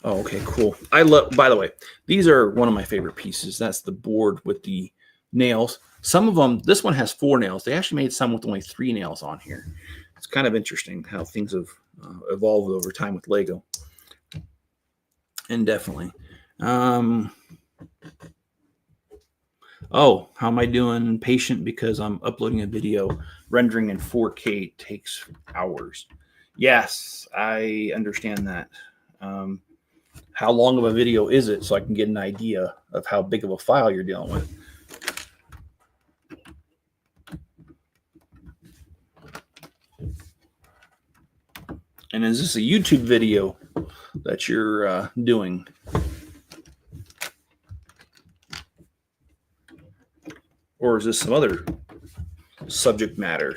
Oh, okay, cool. I love, by the way, these are one of my favorite pieces. That's the board with the nails. Some of them, this one has 4 nails. They actually made some with only 3 nails on here. It's kind of interesting how things have evolved over time with Lego. And definitely. Oh, how am I doing? Patient because I'm uploading a video. Rendering in 4K takes hours. Yes, I understand that. How long of a video is it, so I can get an idea of how big of a file you're dealing with? And is this a YouTube video that you're doing? Or is this some other subject matter?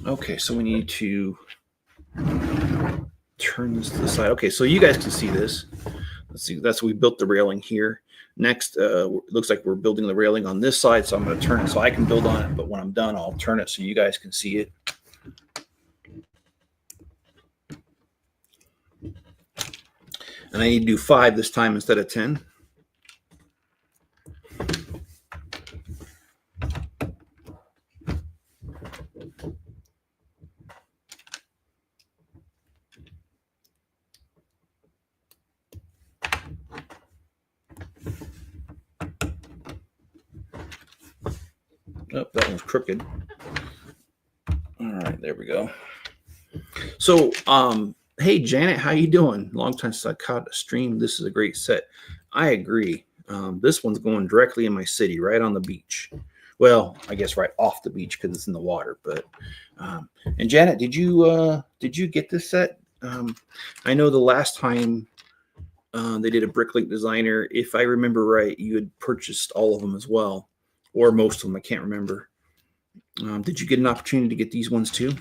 Okay, so we need to turn this to the side. Okay, so you guys can see this. Let's see, that's we built the railing here. Next, looks like we're building the railing on this side, so I'm going to turn it so I can build on it, but when I'm done, I'll turn it so you guys can see it. And I need to do 5 this time instead of 10. Oh, that one's crooked. All right, there we go. So, hey, Janet, how you doing? Long time since I caught a stream. This is a great set. I agree. This one's going directly in my city, right on the beach. Well, I guess right off the beach because it's in the water. But and Janet, did you get this set? I know the last time they did a Bricklink Designer, if I remember right, you had purchased all of them as well, or most of them. I can't remember. Did you get an opportunity to get these ones too?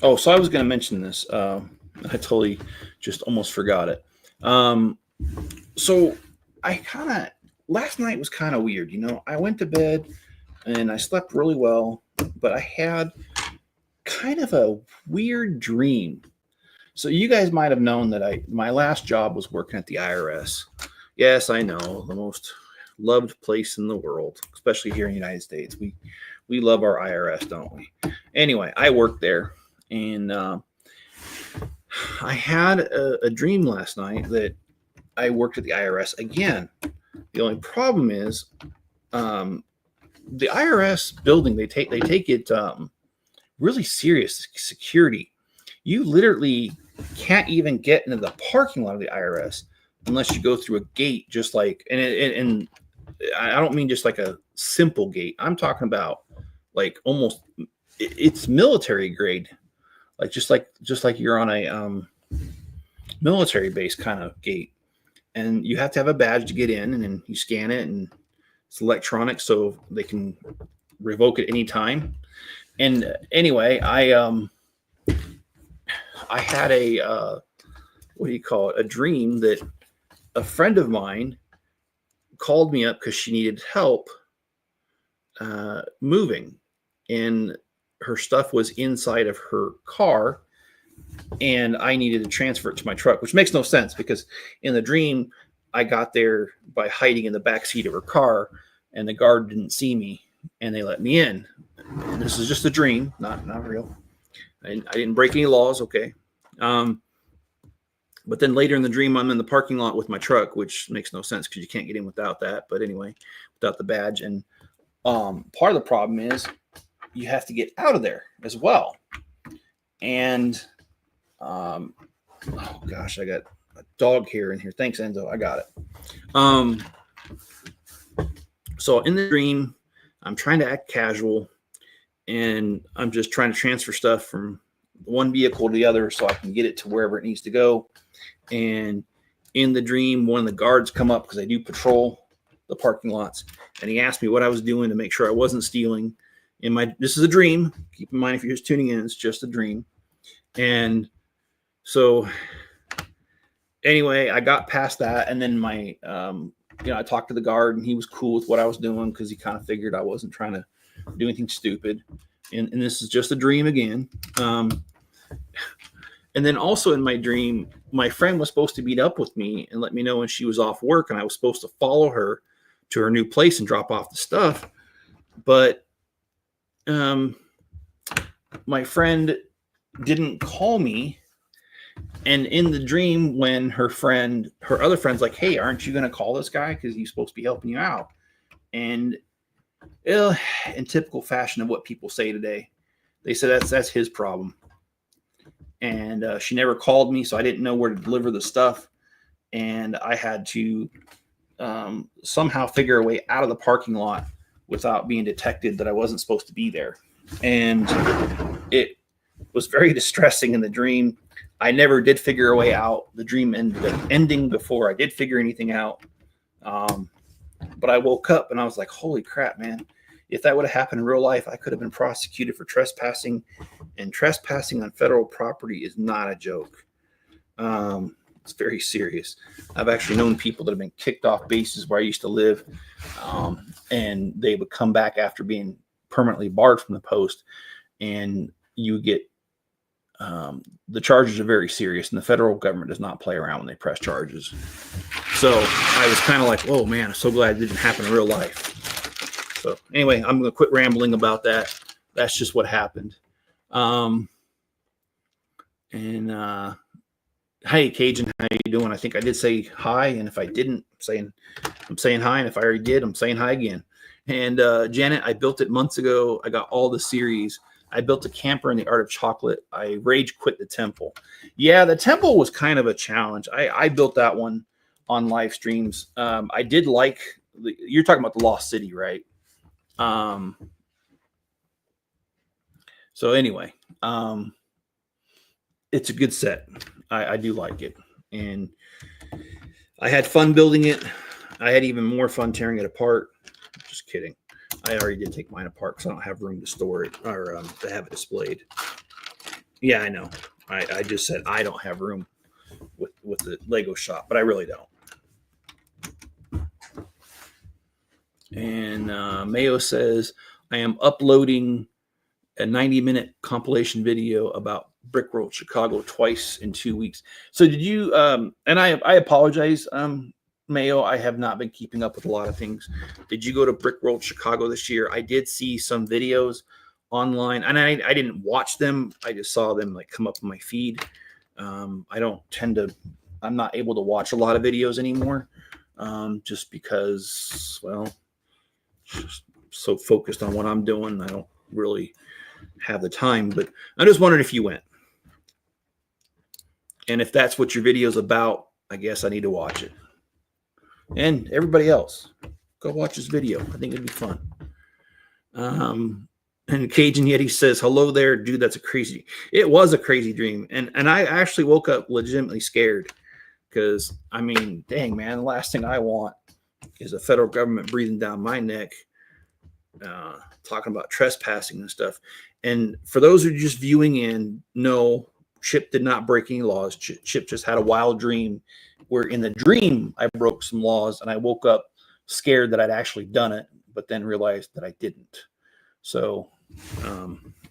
Oh, so I was going to mention this. I totally just almost forgot it. So I last night was kind of weird. You know, I went to bed and I slept really well, but I had kind of a weird dream. So you guys might have known that my last job was working at the IRS. Yes, I know, the most loved place in the world, especially here in the United States. We love our IRS, don't we? Anyway, I worked there. And I had a dream last night that I worked at the IRS again. The only problem is the IRS building, they take it really serious security. You literally can't even get into the parking lot of the IRS unless you go through a gate, just like, and I don't mean just like a simple gate. I'm talking about like almost, it's military grade. Like just like you're on a military base kind of gate, and you have to have a badge to get in, and then you scan it, and it's electronic, so they can revoke it any time. And anyway, I had a what do you call it? A dream that a friend of mine called me up because she needed help moving, and her stuff was inside of her car, and I needed to transfer it to my truck, which makes no sense because in the dream I got there by hiding in the back seat of her car, and the guard didn't see me, and they let me in. And this is just a dream, not real. I didn't break any laws, okay. But then later in the dream, I'm in the parking lot with my truck, which makes no sense because you can't get in without that. But anyway, without the badge, and part of the problem is you have to get out of there as well. And oh gosh, I got a dog hair in here. Thanks, Enzo. I got it. So in the dream, I'm trying to act casual, and I'm just trying to transfer stuff from one vehicle to the other so I can get it to wherever it needs to go. And in the dream, one of the guards come up because I do patrol the parking lots, and he asked me what I was doing to make sure I wasn't stealing. This is a dream. Keep in mind, if you're just tuning in, it's just a dream. And so anyway, I got past that, and then I talked to the guard, and he was cool with what I was doing because he kind of figured I wasn't trying to do anything stupid. And this is just a dream again. And then also in my dream, my friend was supposed to meet up with me and let me know when she was off work, and I was supposed to follow her to her new place and drop off the stuff. But my friend didn't call me. And in the dream, when her other friend's like, hey, aren't you going to call this guy? Because he's supposed to be helping you out. And in typical fashion of what people say today, they said that's his problem. And she never called me, so I didn't know where to deliver the stuff. And I had to somehow figure a way out of the parking lot without being detected that I wasn't supposed to be there. And it was very distressing in the dream. I never did figure a way out. The dream ended up ending before I did figure anything out. But I woke up and I was like, holy crap, man. If that would have happened in real life, I could have been prosecuted for trespassing. And trespassing on federal property is not a joke. It's very serious. I've actually known people that have been kicked off bases where I used to live, and they would come back after being permanently barred from the post, and you get the charges are very serious, and the federal government does not play around when they press charges. So I was kind of like, oh man, I'm so glad it didn't happen in real life. So anyway, I'm going to quit rambling about that. That's just what happened. Hey, Cajun, how you doing? I think I did say hi, and if I didn't, I'm saying hi, and if I already did, I'm saying hi again. And Janet, I built it months ago. I got all the series. I built a camper in the Art of Chocolate. I rage quit the temple. Yeah, the temple was kind of a challenge. I built that one on live streams. I did like, you're talking about the Lost City, right? So anyway, it's a good set. I do like it. And I had fun building it. I had even more fun tearing it apart. Just kidding. I already did take mine apart because I don't have room to store it or to have it displayed. Yeah, I know. I just said I don't have room with the Lego shop, but I really don't. And Mayo says, I am uploading a 90-minute compilation video about Brickworld Chicago twice in 2 weeks. So did you, and I apologize, Mayo, I have not been keeping up with a lot of things. Did you go to Brickworld Chicago this year? I did see some videos online, and I didn't watch them. I just saw them like come up in my feed. I don't tend to, I'm not able to watch a lot of videos anymore, just because, well, just so focused on what I'm doing, I don't really have the time. But I just wondered if you went. And if that's what your video is about, I guess I need to watch it. And everybody else, go watch this video. I think it'd be fun. And Cajun Yeti says, hello there, dude. That's a crazy. It was a crazy dream. And I actually woke up legitimately scared because, I mean, dang, man, the last thing I want is the federal government breathing down my neck, talking about trespassing and stuff. And for those who are just viewing in, no, Chip did not break any laws. Chip just had a wild dream where in the dream I broke some laws and I woke up scared that I'd actually done it, but then realized that I didn't. So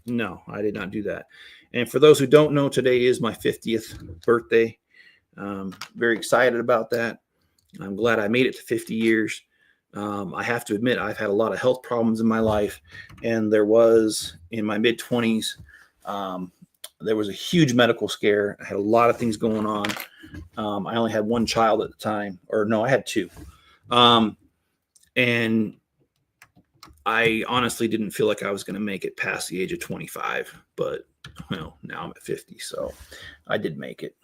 no, I did not do that. And for those who don't know, today is my 50th birthday. Very excited about that. I'm glad I made it to 50 years. I have to admit, I've had a lot of health problems in my life, and there was in my mid-20s, there was a huge medical scare. I had a lot of things going on. I only had one child at the time, or no, I had two. And I honestly didn't feel like I was going to make it past the age of 25, but well, now I'm at 50, so I did make it.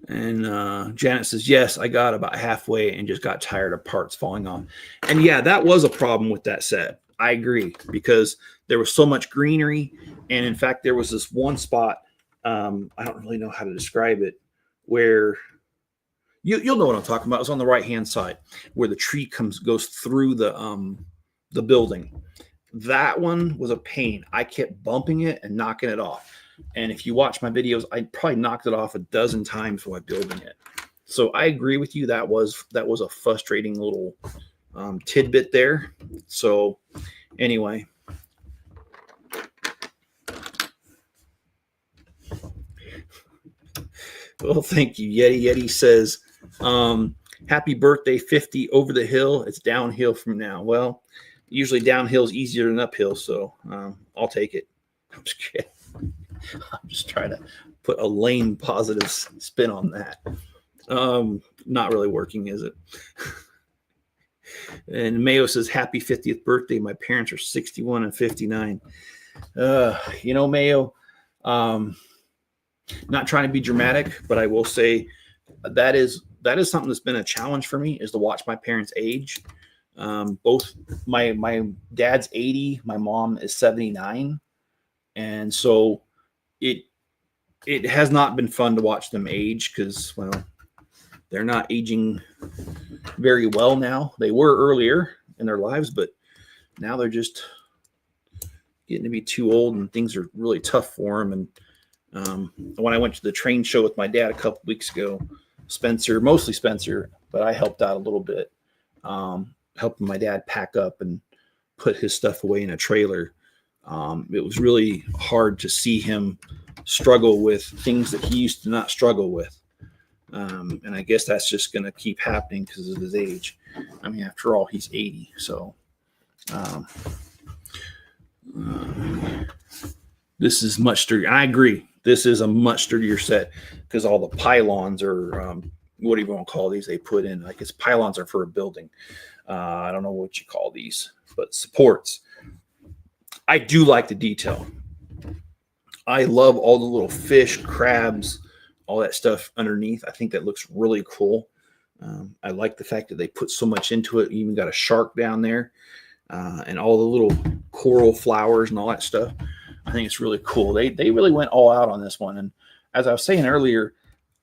And Janet says, yes, I got about halfway and just got tired of parts falling off. And yeah, that was a problem with that set. I agree, because there was so much greenery. And in fact, there was this one spot, I don't really know how to describe it, where you'll know what I'm talking about. It's on the right-hand side where the tree goes through the building. That one was a pain. I kept bumping it and knocking it off. And if you watch my videos, I probably knocked it off a dozen times while building it. So I agree with you. That was a frustrating little tidbit there. So anyway. Well, thank you. Yeti says, happy birthday, 50 over the hill. It's downhill from now. Well, usually downhill is easier than uphill. So I'll take it. I'm just kidding. I'm just trying to put a lame positive spin on that. Not really working, is it? And Mayo says, happy 50th birthday. My parents are 61 and 59. Mayo, not trying to be dramatic, but I will say that is something that's been a challenge for me, is to watch my parents age. Both my dad's 80, my mom is 79. And so it has not been fun to watch them age because, well, they're not aging very well now. They were earlier in their lives, but now they're just getting to be too old and things are really tough for them. And when I went to the train show with my dad a couple weeks ago, mostly Spencer, but I helped out a little bit, helping my dad pack up and put his stuff away in a trailer. It was really hard to see him struggle with things that he used to not struggle with. And I guess that's just going to keep happening because of his age. I mean, after all, he's 80. So this is much sturdier. I agree. This is a much sturdier set because all the pylons are, what do you want to call these? They put in, like, it's pylons are for a building. I don't know what you call these, but supports. I do like the detail. I love all the little fish, crabs, all that stuff underneath. I think that looks really cool. I like the fact that they put so much into it. You even got a shark down there and all the little coral flowers and all that stuff. I think it's really cool. They really went all out on this one. And as I was saying earlier,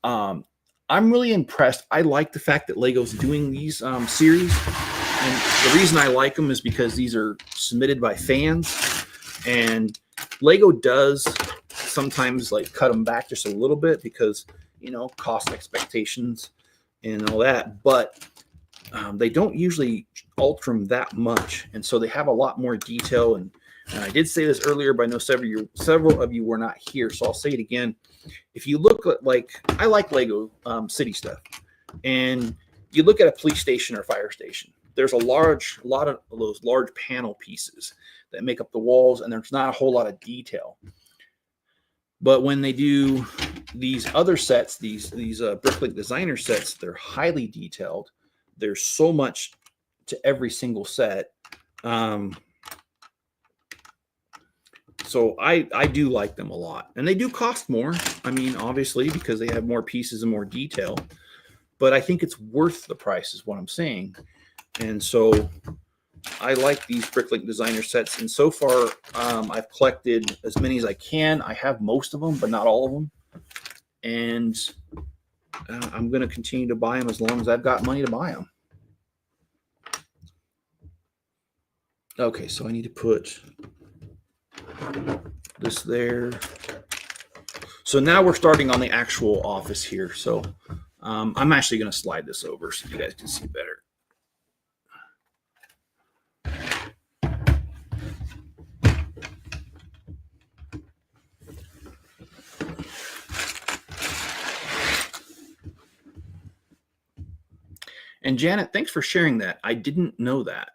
I'm really impressed. I like the fact that Lego's doing these series. And the reason I like them is because these are submitted by fans. And Lego does sometimes like cut them back just a little bit because, you know, cost expectations and all that. But they don't usually alter them that much. And so they have a lot more detail. And I did say this earlier, but I know several of you were not here. So I'll say it again. If you look at, like, I like Lego city stuff. And you look at a police station or fire station, there's a lot of those large panel pieces that make up the walls, and there's not a whole lot of detail. But when they do these other sets, these Bricklink Designer sets, they're highly detailed. There's so much to every single set. So I do like them a lot. And they do cost more. I mean, obviously, because they have more pieces and more detail. But I think it's worth the price is what I'm saying. And so I like these Bricklink Designer sets. And so far, I've collected as many as I can. I have most of them, but not all of them. And I'm going to continue to buy them as long as I've got money to buy them. Okay, so I need to put this there. So now we're starting on the actual office here. So I'm actually going to slide this over so you guys can see better. And Janet, thanks for sharing that. I didn't know that.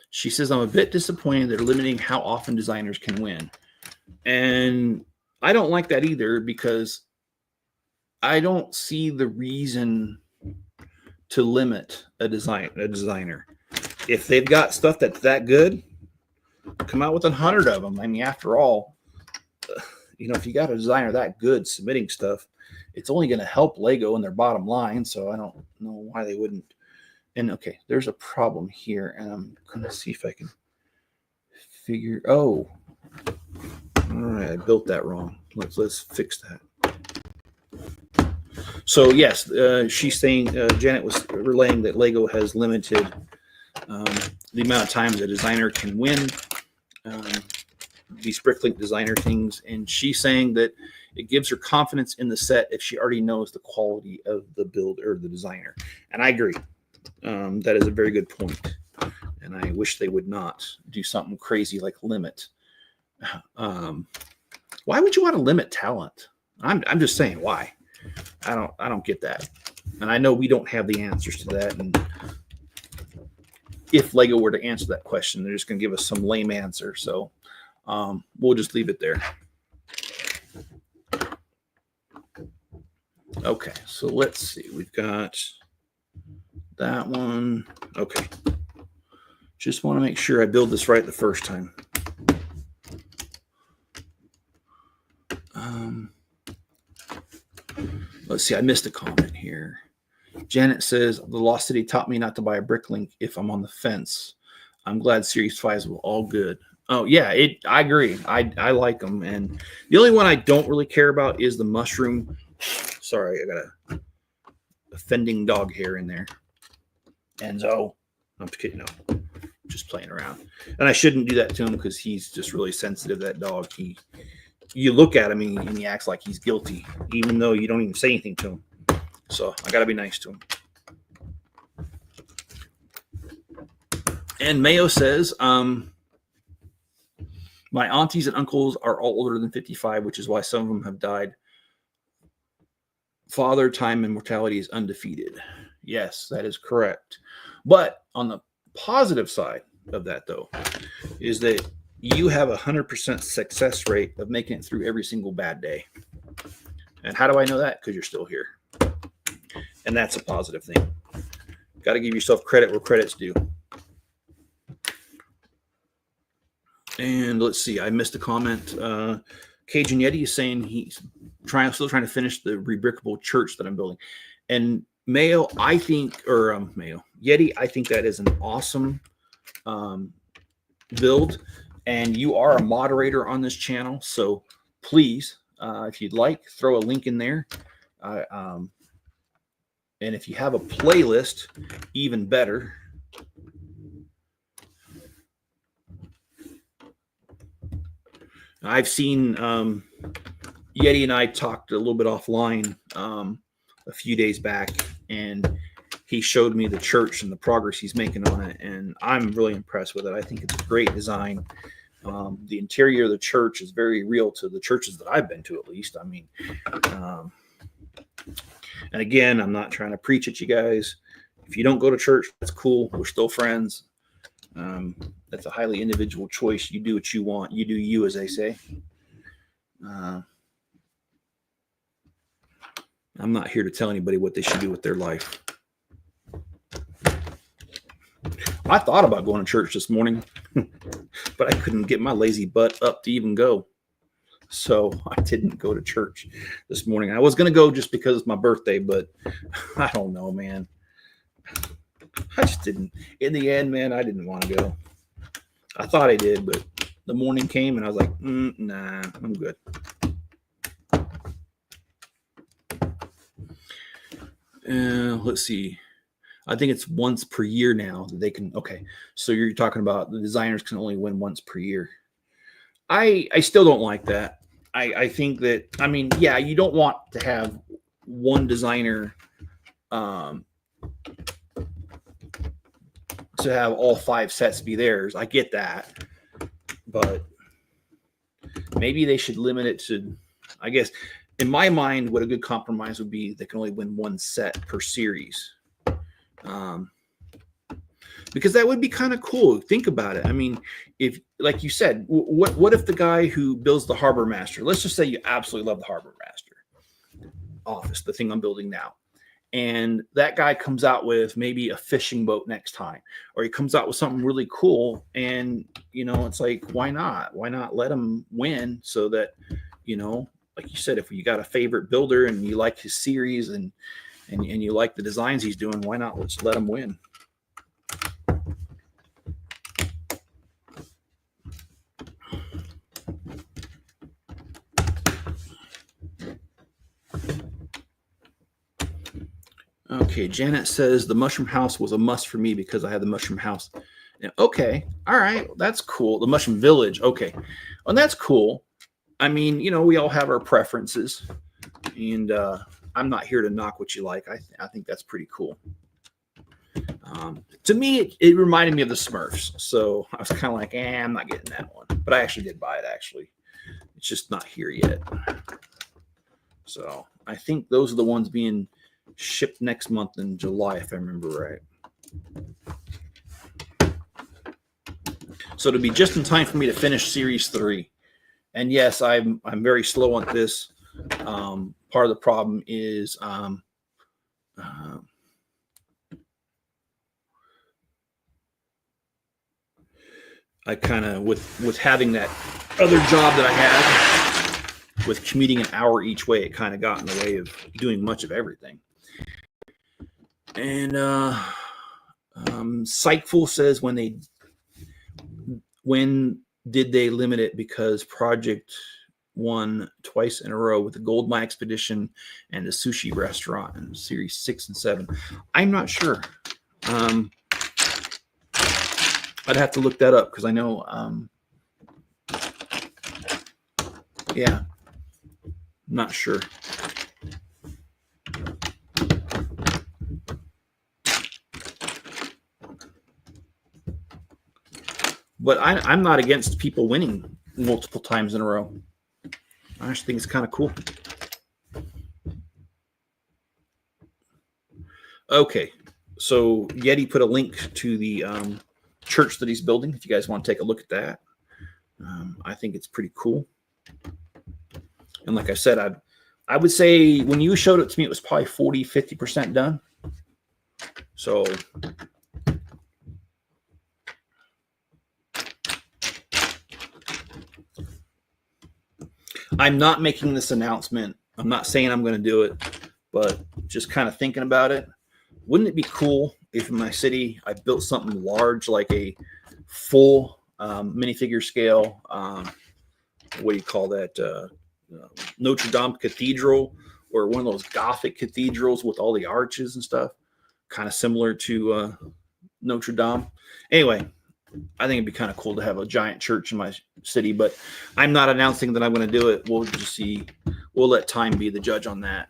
She says, I'm a bit disappointed they're limiting how often designers can win. And I don't like that either because I don't see the reason to limit a designer. If they've got stuff that's that good, come out with 100 of them. I mean, after all, you know, if you got a designer that good submitting stuff, it's only going to help Lego in their bottom line. So I don't know why they wouldn't. And okay, there's a problem here, and I'm going to see if I can figure. Oh, all right, I built that wrong. Let's fix that. So yes, she's saying Janet was relaying that Lego has limited the amount of times a designer can win these Bricklink Designer things, and she's saying that it gives her confidence in the set if she already knows the quality of the build or the designer. And I agree. That is a very good point. And I wish they would not do something crazy like limit. Why would you want to limit talent? I'm just saying why. I don't get that. And I know we don't have the answers to that. And if Lego were to answer that question, they're just going to give us some lame answer. So we'll just leave it there. Okay, so let's see. We've got that one. Okay. Just want to make sure I build this right the first time. Let's see. I missed a comment here. Janet says, the Lost City taught me not to buy a Bricklink if I'm on the fence. I'm glad Series 5s were all good. Oh, yeah, I agree. I like them. And the only one I don't really care about is the mushroom. Sorry, I got a offending dog hair in there. Enzo. I'm just kidding. No, just playing around. And I shouldn't do that to him because he's just really sensitive, that dog. You look at him and he acts like he's guilty, even though you don't even say anything to him. So I got to be nice to him. And Mayo says, my aunties and uncles are all older than 55, which is why some of them have died Father Time Immortality is undefeated. Yes, that is correct. But on the positive side of that, though, is that you have 100% success rate of making it through every single bad day. And how do I know that? Because you're still here. And that's a positive thing. Got to give yourself credit where credit's due. And let's see, I missed a comment. Cajun Yeti is saying he's still trying to finish the rebrickable church that I'm building. And Mayo, I think, or Yeti, I think that is an awesome build. And you are a moderator on this channel, so please, if you'd like, throw a link in there. And if you have a playlist, even better. I've seen Yeti and I talked a little bit offline a few days back, and he showed me the church and the progress he's making on it, and I'm really impressed with it. I think it's a great design. The interior of the church is very real to the churches that I've been to, at least. I mean, and again, I'm not trying to preach at you guys. If you don't go to church, that's cool. We're still friends. That's a highly individual choice. You do what you want. You do you, as they say. I'm not here to tell anybody what they should do with their life. I thought about going to church this morning, but I couldn't get my lazy butt up to even go. So I didn't go to church this morning. I was going to go just because it's my birthday, but I don't know, man. I just didn't. In the end, man, I didn't want to go. I thought I did, but the morning came and I was like, nah, I'm good. Let's see. I think it's once per year now that they can. Okay, so you're talking about the designers can only win once per year. I still don't like that. I think that, I mean, yeah, you don't want to have one designer to have all 5 sets be theirs. I get that, but maybe they should limit it to, I guess, in my mind, what a good compromise would be, they can only win 1 set per series. Because that would be kind of cool. Think about it. I mean, if, like you said, what if the guy who builds the Harbormaster, let's just say you absolutely love the Harbormaster office, the thing I'm building now, and that guy comes out with maybe a fishing boat next time, or he comes out with something really cool, and, you know, it's like, why not? Why not let him win so that, you know, like you said, if you got a favorite builder and you like his series and you like the designs he's doing, why not let's let him win? Okay, Janet says the mushroom house was a must for me because I had the mushroom house. Okay, all right, that's cool. The mushroom village, okay, well, that's cool. I mean, you know, we all have our preferences, and I'm not here to knock what you like. I think that's pretty cool. To me, it reminded me of the Smurfs, so I was kind of like, I'm not getting that one. But I actually did buy it, actually. It's just not here yet. So I think those are the ones being shipped next month in July, if I remember right. So it'll be just in time for me to finish Series 3. And yes, I'm very slow on this. Part of the problem is I kind of, with having that other job that I had, with commuting an hour each way, it kind of got in the way of doing much of everything. And Psychful says, when did they limit it? Because Project won twice in a row with the Gold Mine Expedition and the sushi restaurant in Series 6 and 7. I'm not sure. I'd have to look that up because I know, yeah, I'm not sure. But I'm not against people winning multiple times in a row. I just think it's kind of cool. Okay, so Yeti put a link to the church that he's building. If you guys want to take a look at that, I think it's pretty cool. And like I said, I would say when you showed it to me, it was probably 40-50% done. So I'm not making this announcement. I'm not saying I'm going to do it, but just kind of thinking about it. Wouldn't it be cool if in my city I built something large, like a full minifigure scale, what do you call that, Notre Dame Cathedral, or one of those Gothic cathedrals with all the arches and stuff, kind of similar to Notre Dame. Anyway, I think it'd be kind of cool to have a giant church in my city, but I'm not announcing that I'm going to do it. We'll just see. We'll let time be the judge on that.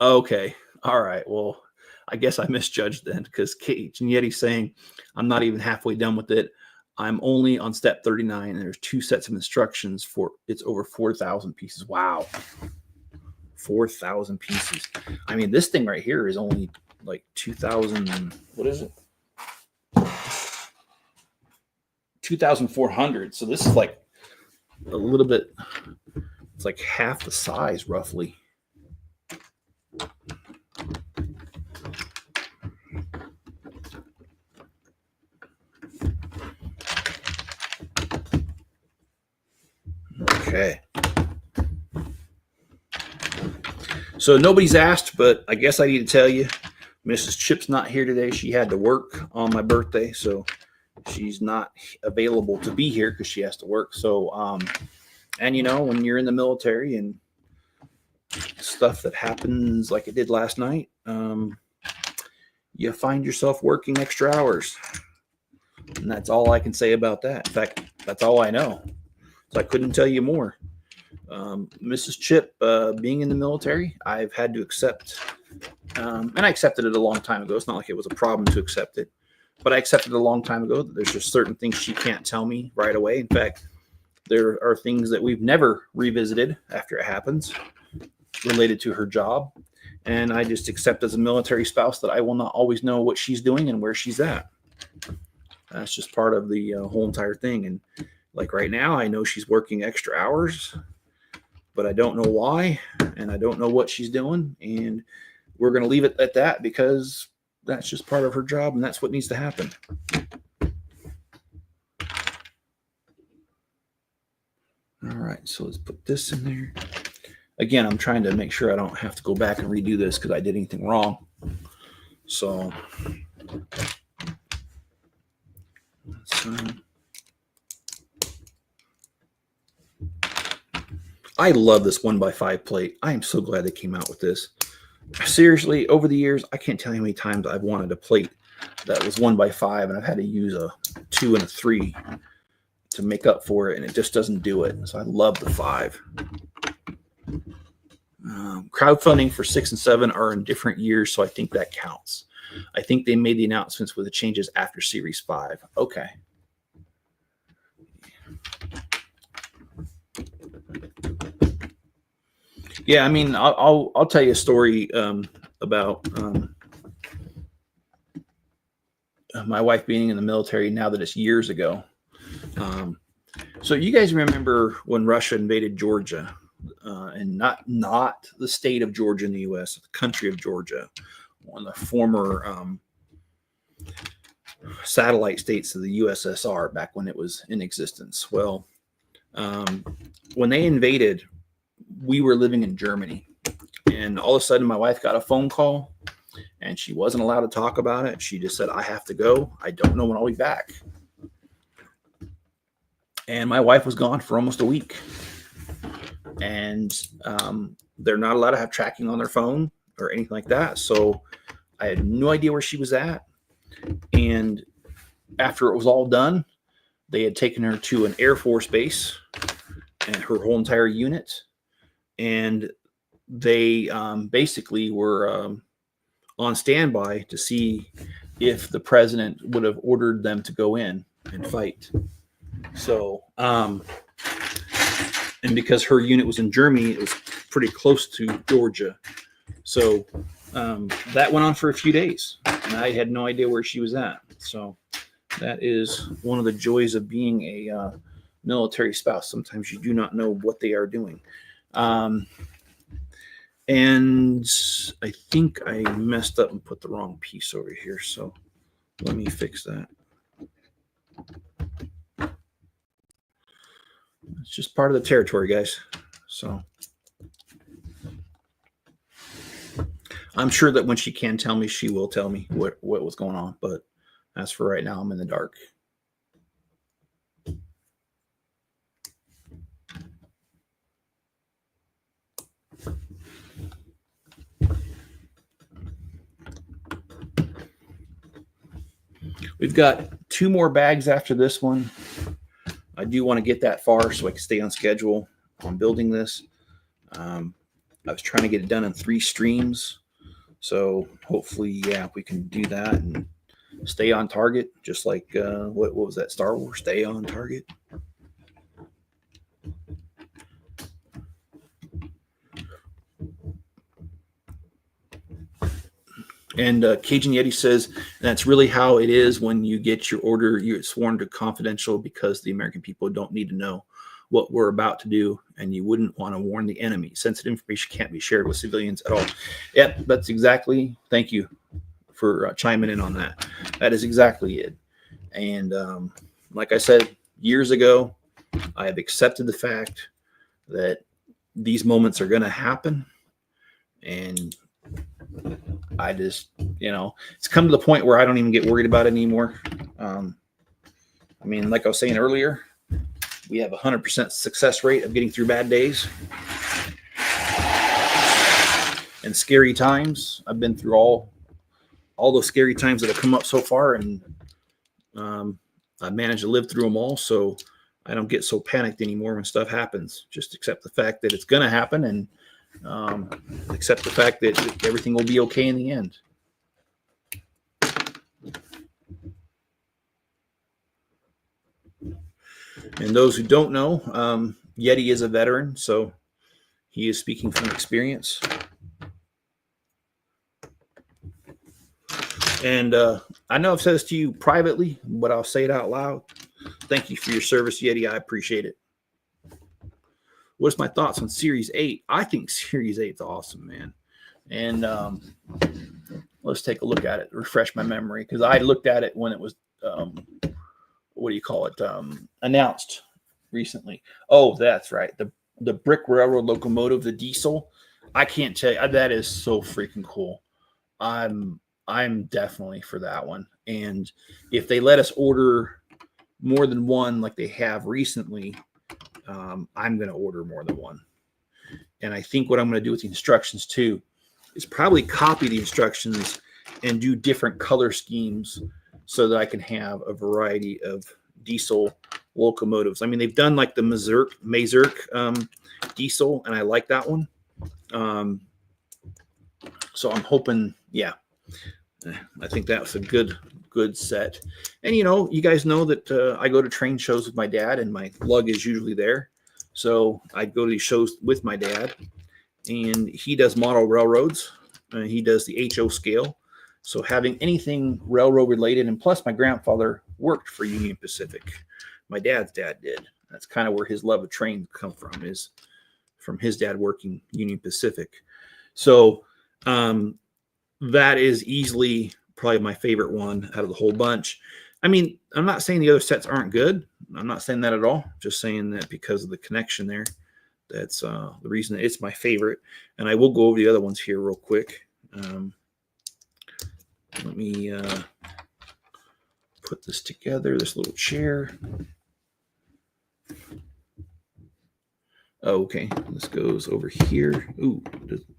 Okay. All right. Well, I guess I misjudged then, because Kate and Yeti's saying I'm not even halfway done with it. I'm only on step 39, and there's 2 sets of instructions for it's over 4,000 pieces. Wow. 4,000 pieces. I mean, this thing right here is only like 2,000. What is it? 2,400. So this is like a little bit, it's like half the size roughly. Okay. So nobody's asked, but I guess I need to tell you, Mrs. Chip's not here today. She had to work on my birthday, so she's not available to be here because she has to work. So, and you know, when you're in the military and stuff that happens like it did last night, you find yourself working extra hours. And that's all I can say about that. In fact, that's all I know. So I couldn't tell you more. Mrs. Chip, being in the military, I've had to accept, and I accepted it a long time ago. It's not like it was a problem to accept it, but I accepted it a long time ago that there's just certain things she can't tell me right away. In fact, there are things that we've never revisited after it happens related to her job. And I just accept as a military spouse that I will not always know what she's doing and where she's at. That's just part of the whole entire thing. And like right now, I know she's working extra hours, but I don't know why, and I don't know what she's doing. And we're going to leave it at that because that's just part of her job, and that's what needs to happen. All right, so let's put this in there. Again, I'm trying to make sure I don't have to go back and redo this because I did anything wrong. So I love this 1x5 plate. I am so glad they came out with this. Seriously, over the years, I can't tell you how many times I've wanted a plate that was 1x5, and I've had to use a 2 and a 3 to make up for it, and it just doesn't do it. So I love the 5. Crowdfunding for 6 and 7 are in different years, so I think that counts. I think they made the announcements with the changes after Series 5. Okay. Yeah, I mean, I'll tell you a story about my wife being in the military now that it's years ago. So you guys remember when Russia invaded Georgia, and not the state of Georgia in the U.S., the country of Georgia, one of the former satellite states of the USSR back when it was in existence. Well, when they invaded, we were living in Germany, and all of a sudden my wife got a phone call, and she wasn't allowed to talk about it. She just said, I have to go. I don't know when I'll be back. And my wife was gone for almost a week. And they're not allowed to have tracking on their phone or anything like that. So I had no idea where she was at. And after it was all done, they had taken her to an Air Force base and her whole entire unit. And they basically were on standby to see if the president would have ordered them to go in and fight. So, and because her unit was in Germany, it was pretty close to Georgia. So that went on for a few days, and I had no idea where she was at. So that is one of the joys of being a military spouse. Sometimes you do not know what they are doing. And I think I messed up and put the wrong piece over here. So let me fix that. It's just part of the territory, guys. So I'm sure that when she can tell me, she will tell me what was going on. But as for right now, I'm in the dark. We've got 2 more bags after this one. I do want to get that far so I can stay on schedule on building this. I was trying to get it done in 3 streams. So hopefully, yeah, we can do that and stay on target, just like what was that, Star Wars? Stay on target. And Cajun Yeti says that's really how it is when you get your order. You're sworn to confidential because the American people don't need to know what we're about to do, and you wouldn't want to warn the enemy. Sensitive information can't be shared with civilians at all. Yep, that's exactly. Thank you for chiming in on that. That is exactly it. And like I said years ago, I have accepted the fact that these moments are going to happen, and I just, it's come to the point where I don't even get worried about it anymore. I mean, like I was saying earlier, we have a 100% success rate of getting through bad days and scary times. I've been through all those scary times that have come up so far, and I've managed to live through them all. So I don't get so panicked anymore when stuff happens. Just accept the fact that it's going to happen, and accept the fact that everything will be okay in the end. And those who don't know, Yeti is a veteran, so he is speaking from experience. And I know I've said this to you privately, but I'll say it out loud. Thank you for your service, Yeti. I appreciate it. What's my thoughts on Series 8? I think Series 8 is awesome, man. And let's take a look at it, refresh my memory, because I looked at it when it was, announced recently. Oh, that's right. The brick railroad locomotive, the diesel. I can't tell you, that is so freaking cool. I'm definitely for that one. And if they let us order more than one like they have recently, I'm going to order more than one. And I think what I'm going to do with the instructions too is probably copy the instructions and do different color schemes so that I can have a variety of diesel locomotives. I mean, they've done like the Mazurk diesel, and I like that one. So I'm hoping, yeah, I think that's a good set. And you guys know that I go to train shows with my dad, and my lug is usually there. So I go to these shows with my dad, and he does model railroads. He does the HO scale. So having anything railroad related, and plus my grandfather worked for Union Pacific. My dad's dad did. That's kind of where his love of trains come from, is from his dad working Union Pacific. So that is easily probably my favorite one out of the whole bunch. I mean, I'm not saying the other sets aren't good. I'm not saying that at all. Just saying that because of the connection there, that's the reason it's my favorite. And I will go over the other ones here real quick. Let me put this together, this little chair. Oh, okay, this goes over here. Ooh,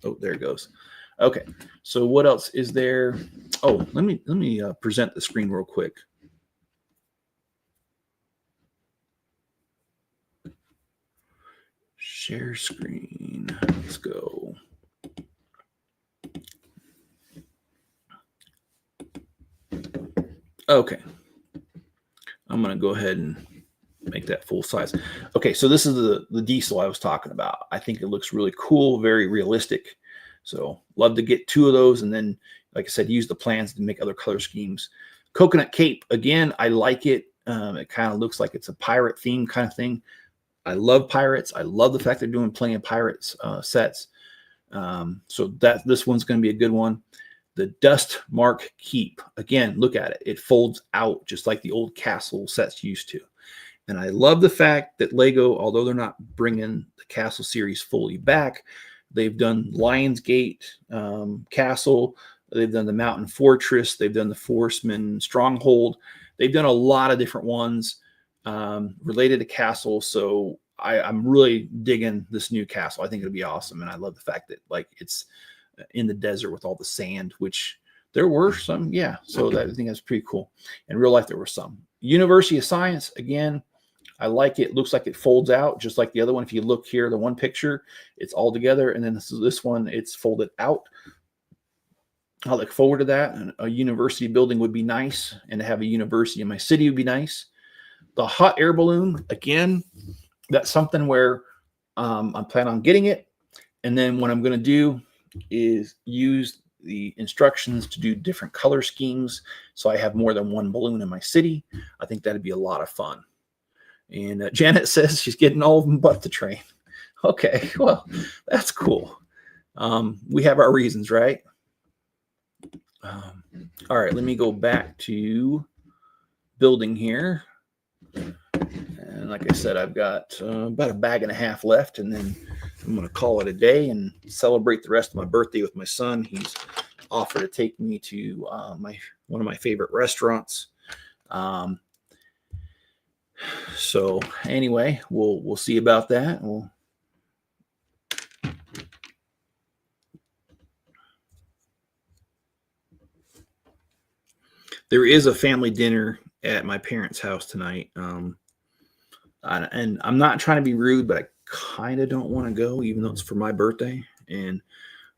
oh, there it goes. Okay, so what else is there? Oh, let me present the screen real quick. Share screen. Let's go. Okay, I'm going to go ahead and make that full size. Okay, so this is the diesel I was talking about. I think it looks really cool, very realistic. So love to get 2 of those, and then, like I said, use the plans to make other color schemes. Coconut Cape, again, I like it. It kind of looks like it's a pirate theme kind of thing. I love pirates. I love the fact they're doing plenty of pirates sets. So this one's going to be a good one. The Dust Mark Keep, again, look at it. It folds out just like the old castle sets used to. And I love the fact that Lego, although they're not bringing the castle series fully back, they've done Lionsgate Castle, they've done the Mountain Fortress, they've done the Forestman Stronghold. They've done a lot of different ones related to castle. So I'm really digging this new castle. I think it'll be awesome. And I love the fact that like it's in the desert with all the sand, which there were some. Yeah. So I think that's pretty cool. In real life, there were some. University of Science, again, I like it. It looks like it folds out just like the other one. If you look here, the one picture, it's all together. And then this one, it's folded out. I look forward to that. And a university building would be nice. And to have a university in my city would be nice. The hot air balloon, again, that's something where I plan on getting it. And then what I'm going to do is use the instructions to do different color schemes. So I have more than one balloon in my city. I think that'd be a lot of fun. And Janet says she's getting all of them but the train. Okay, well, that's cool. We have our reasons, right? All right, let me go back to building here. And like I said, I've got about a bag and a half left, and then I'm going to call it a day and celebrate the rest of my birthday with my son. He's offered to take me to one of my favorite restaurants. So anyway, we'll see about that. There is a family dinner at my parents' house tonight. And I'm not trying to be rude, but I kind of don't want to go, even though it's for my birthday. And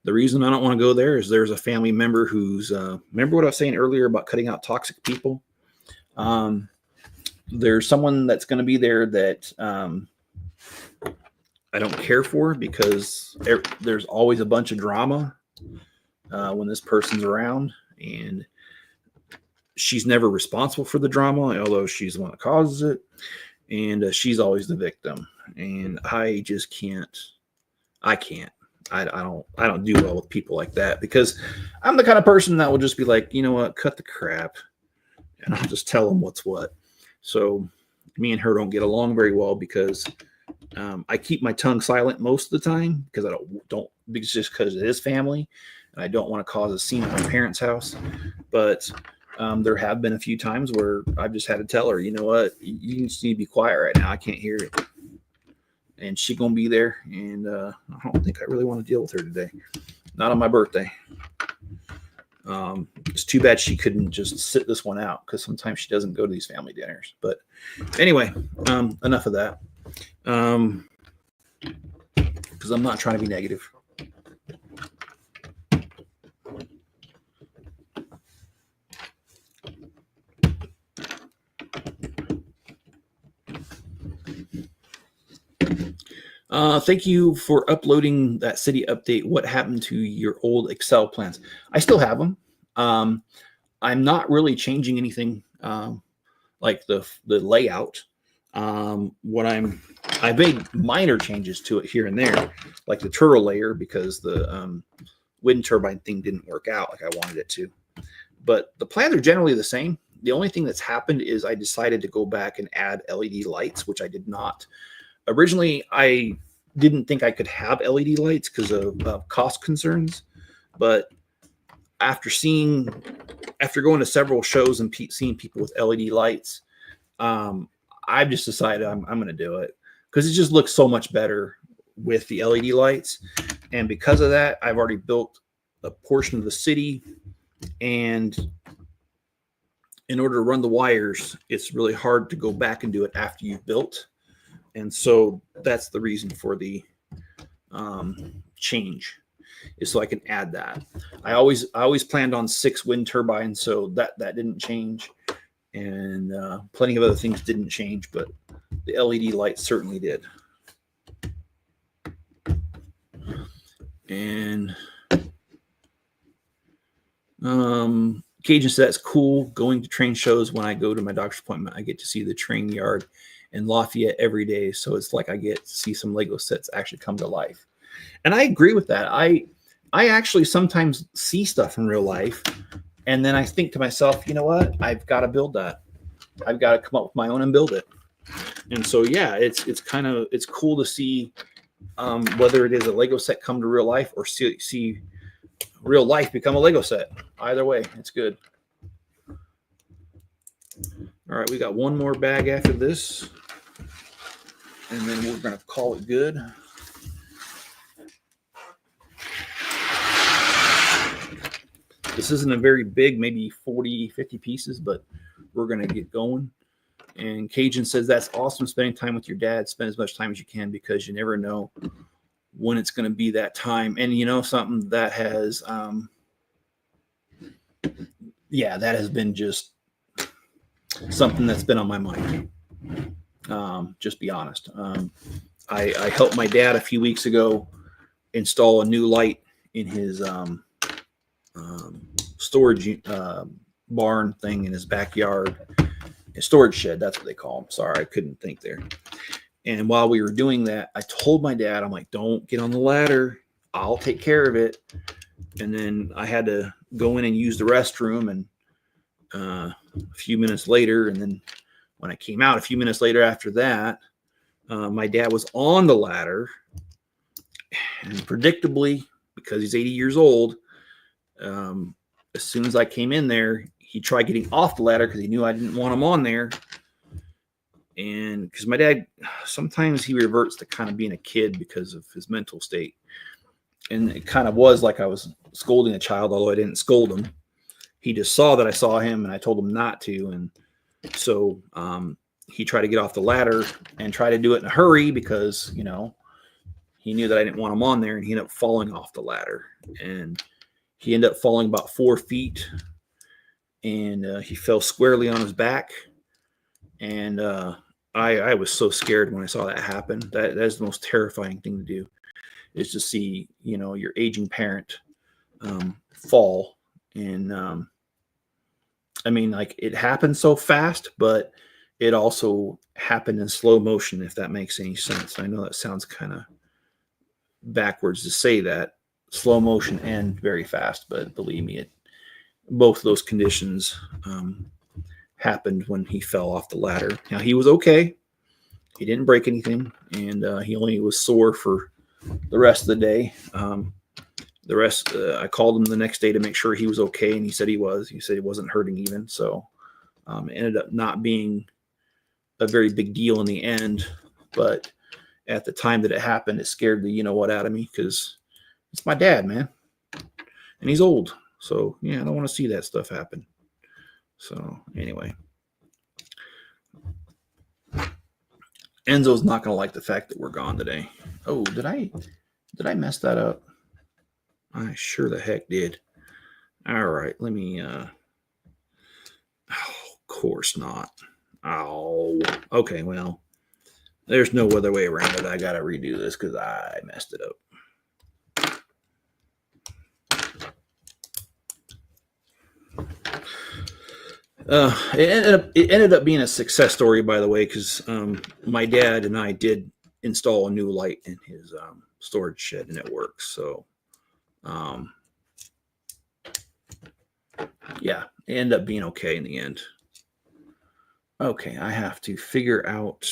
the reason I don't want to go there is there's a family member who's, remember what I was saying earlier about cutting out toxic people? There's someone that's going to be there that I don't care for because there's always a bunch of drama when this person's around. And she's never responsible for the drama, although she's the one that causes it. And she's always the victim. And I just can't. I don't do well with people like that because I'm the kind of person that will just be like, you know what, cut the crap. And I'll just tell them what's what. So me and her don't get along very well because I keep my tongue silent most of the time because I don't it's just because it is family and I don't want to cause a scene at my parents' house. But there have been a few times where I've just had to tell her, you know what, you just need to be quiet right now. I can't hear it. And she's going to be there. And I don't think I really want to deal with her today. Not on my birthday. It's too bad she couldn't just sit this one out because sometimes she doesn't go to these family dinners. But anyway, enough of that. Because I'm not trying to be negative. Thank you for uploading that city update. What happened to your old Excel plans? I still have them. I'm not really changing anything like the layout. I made minor changes to it here and there, like the turtle layer because the wind turbine thing didn't work out like I wanted it to. But the plans are generally the same. The only thing that's happened is I decided to go back and add LED lights, which I did not. Originally, I didn't think I could have LED lights because of cost concerns, but after going to several shows and seeing people with LED lights, I've just decided I'm going to do it because it just looks so much better with the LED lights. And because of that, I've already built a portion of the city, and in order to run the wires, it's really hard to go back and do it after you've built. And so that's the reason for the change, is so I can add that. I always planned on 6 wind turbines, so that didn't change. And plenty of other things didn't change, but the LED lights certainly did. And Cajun said it's cool going to train shows. When I go to my doctor's appointment, I get to see the train yard in Lafayette every day. So it's like I get to see some Lego sets actually come to life. And I agree with that. I actually sometimes see stuff in real life, and then I think to myself, you know what? I've got to build that. I've got to come up with my own and build it. And so, yeah, it's cool to see whether it is a Lego set come to real life or see real life become a Lego set. Either way, it's good. All right, we got one more bag after this, and then we're going to call it good. This isn't a very big, maybe 40, 50 pieces, but we're going to get going. And Cajun says that's awesome, spending time with your dad. Spend as much time as you can, because you never know when it's going to be that time. And you know something that has, that has been just something that's been on my mind. Just be honest. I helped my dad a few weeks ago install a new light in his storage barn thing in his backyard. A storage shed, that's what they call them. Sorry, I couldn't think there. And while we were doing that, I told my dad, I'm like, don't get on the ladder. I'll take care of it. And then I had to go in and use the restroom. And a few minutes later, and then when I came out a few minutes later after that, my dad was on the ladder. And predictably, because he's 80 years old, as soon as I came in there, he tried getting off the ladder because he knew I didn't want him on there. And because my dad, sometimes he reverts to kind of being a kid because of his mental state. And it kind of was like I was scolding a child, although I didn't scold him. He just saw that I saw him, and I told him not to. And so he tried to get off the ladder and try to do it in a hurry because, you know, he knew that I didn't want him on there, and he ended up falling off the ladder. And he ended up falling about 4 feet, and he fell squarely on his back. And I was so scared when I saw that happen. That is the most terrifying thing to do, is to see, you know, your aging parent fall. And I mean, like, it happened so fast, but it also happened in slow motion, if that makes any sense. I know that sounds kind of backwards to say that, slow motion and very fast, but believe me, both of those conditions happened when he fell off the ladder. Now, he was okay. He didn't break anything, and he only was sore for the rest of the day. The rest, I called him the next day to make sure he was okay, and he said he was. He said he wasn't hurting even. So it ended up not being a very big deal in the end. But at the time that it happened, it scared the you-know-what out of me, because it's my dad, man. And he's old. So, yeah, I don't want to see that stuff happen. So, anyway. Enzo's not going to like the fact that we're gone today. Oh, did I mess that up? I sure the heck did. All right, let me, of course not. Oh, okay, well, there's no other way around it. I got to redo this because I messed it up. It ended up being a success story, by the way, because my dad and I did install a new light in his storage shed, and it works. So, yeah, it ended up being okay in the end. Okay, I have to figure out.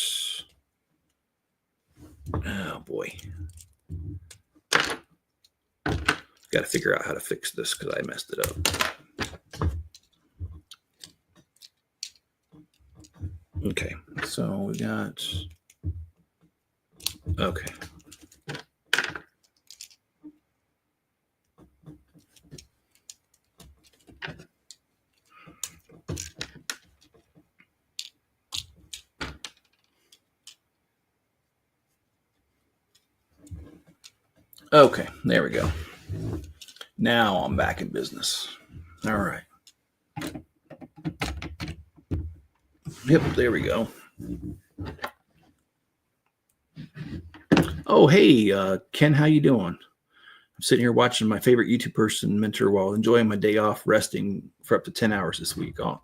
Oh boy, got to figure out how to fix this because I messed it up. Okay, so we got, okay. Okay, there we go. Now I'm back in business. All right. Yep, there we go. Oh, hey, Ken, how you doing? I'm sitting here watching my favorite YouTube person mentor while enjoying my day off, resting for up to 10 hours this week. Oh,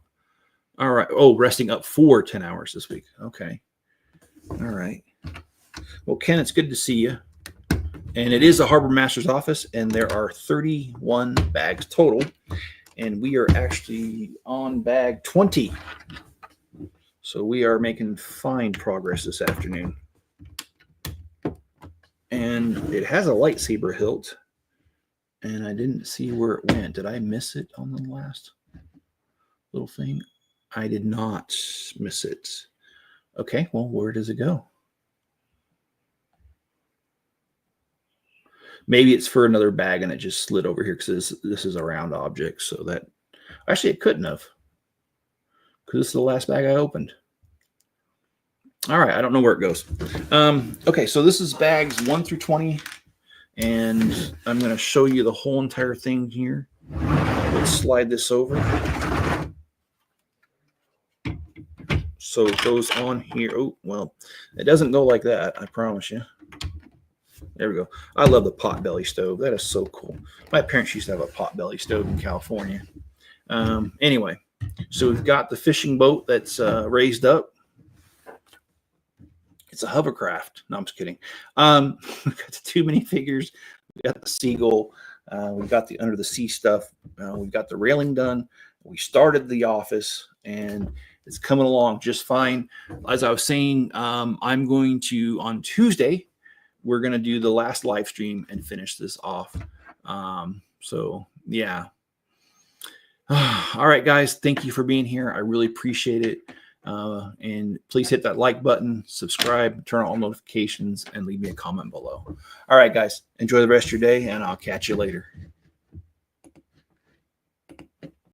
all right. Oh, resting up for 10 hours this week. Okay. All right. Well, Ken, it's good to see you. And it is the Harbormaster's office, and there are 31 bags total. And we are actually on bag 20. So we are making fine progress this afternoon. And it has a lightsaber hilt. And I didn't see where it went. Did I miss it on the last little thing? I did not miss it. Okay, well, where does it go? Maybe it's for another bag and it just slid over here because this is a round object. So that actually it couldn't have, because this is the last bag I opened. All right, I don't know where it goes. Okay, so this is bags 1 through 20, and I'm going to show you the whole entire thing here. Let's slide this over. So it goes on here. Oh, well, it doesn't go like that, I promise you. There we go. I love the potbelly stove. That is so cool. My parents used to have a potbelly stove in California. Anyway, so we've got the fishing boat that's raised up. It's a hovercraft. No, I'm just kidding. We've got the 2 minifigures. We've got the seagull. We've got the under the sea stuff. We've got the railing done. We started the office, and it's coming along just fine. As I was saying, I'm going to, on Tuesday, we're going to do the last live stream and finish this off. So, yeah. All right, guys. Thank you for being here. I really appreciate it. And please hit that like button, subscribe, turn on all notifications, and leave me a comment below. All right, guys. Enjoy the rest of your day, and I'll catch you later.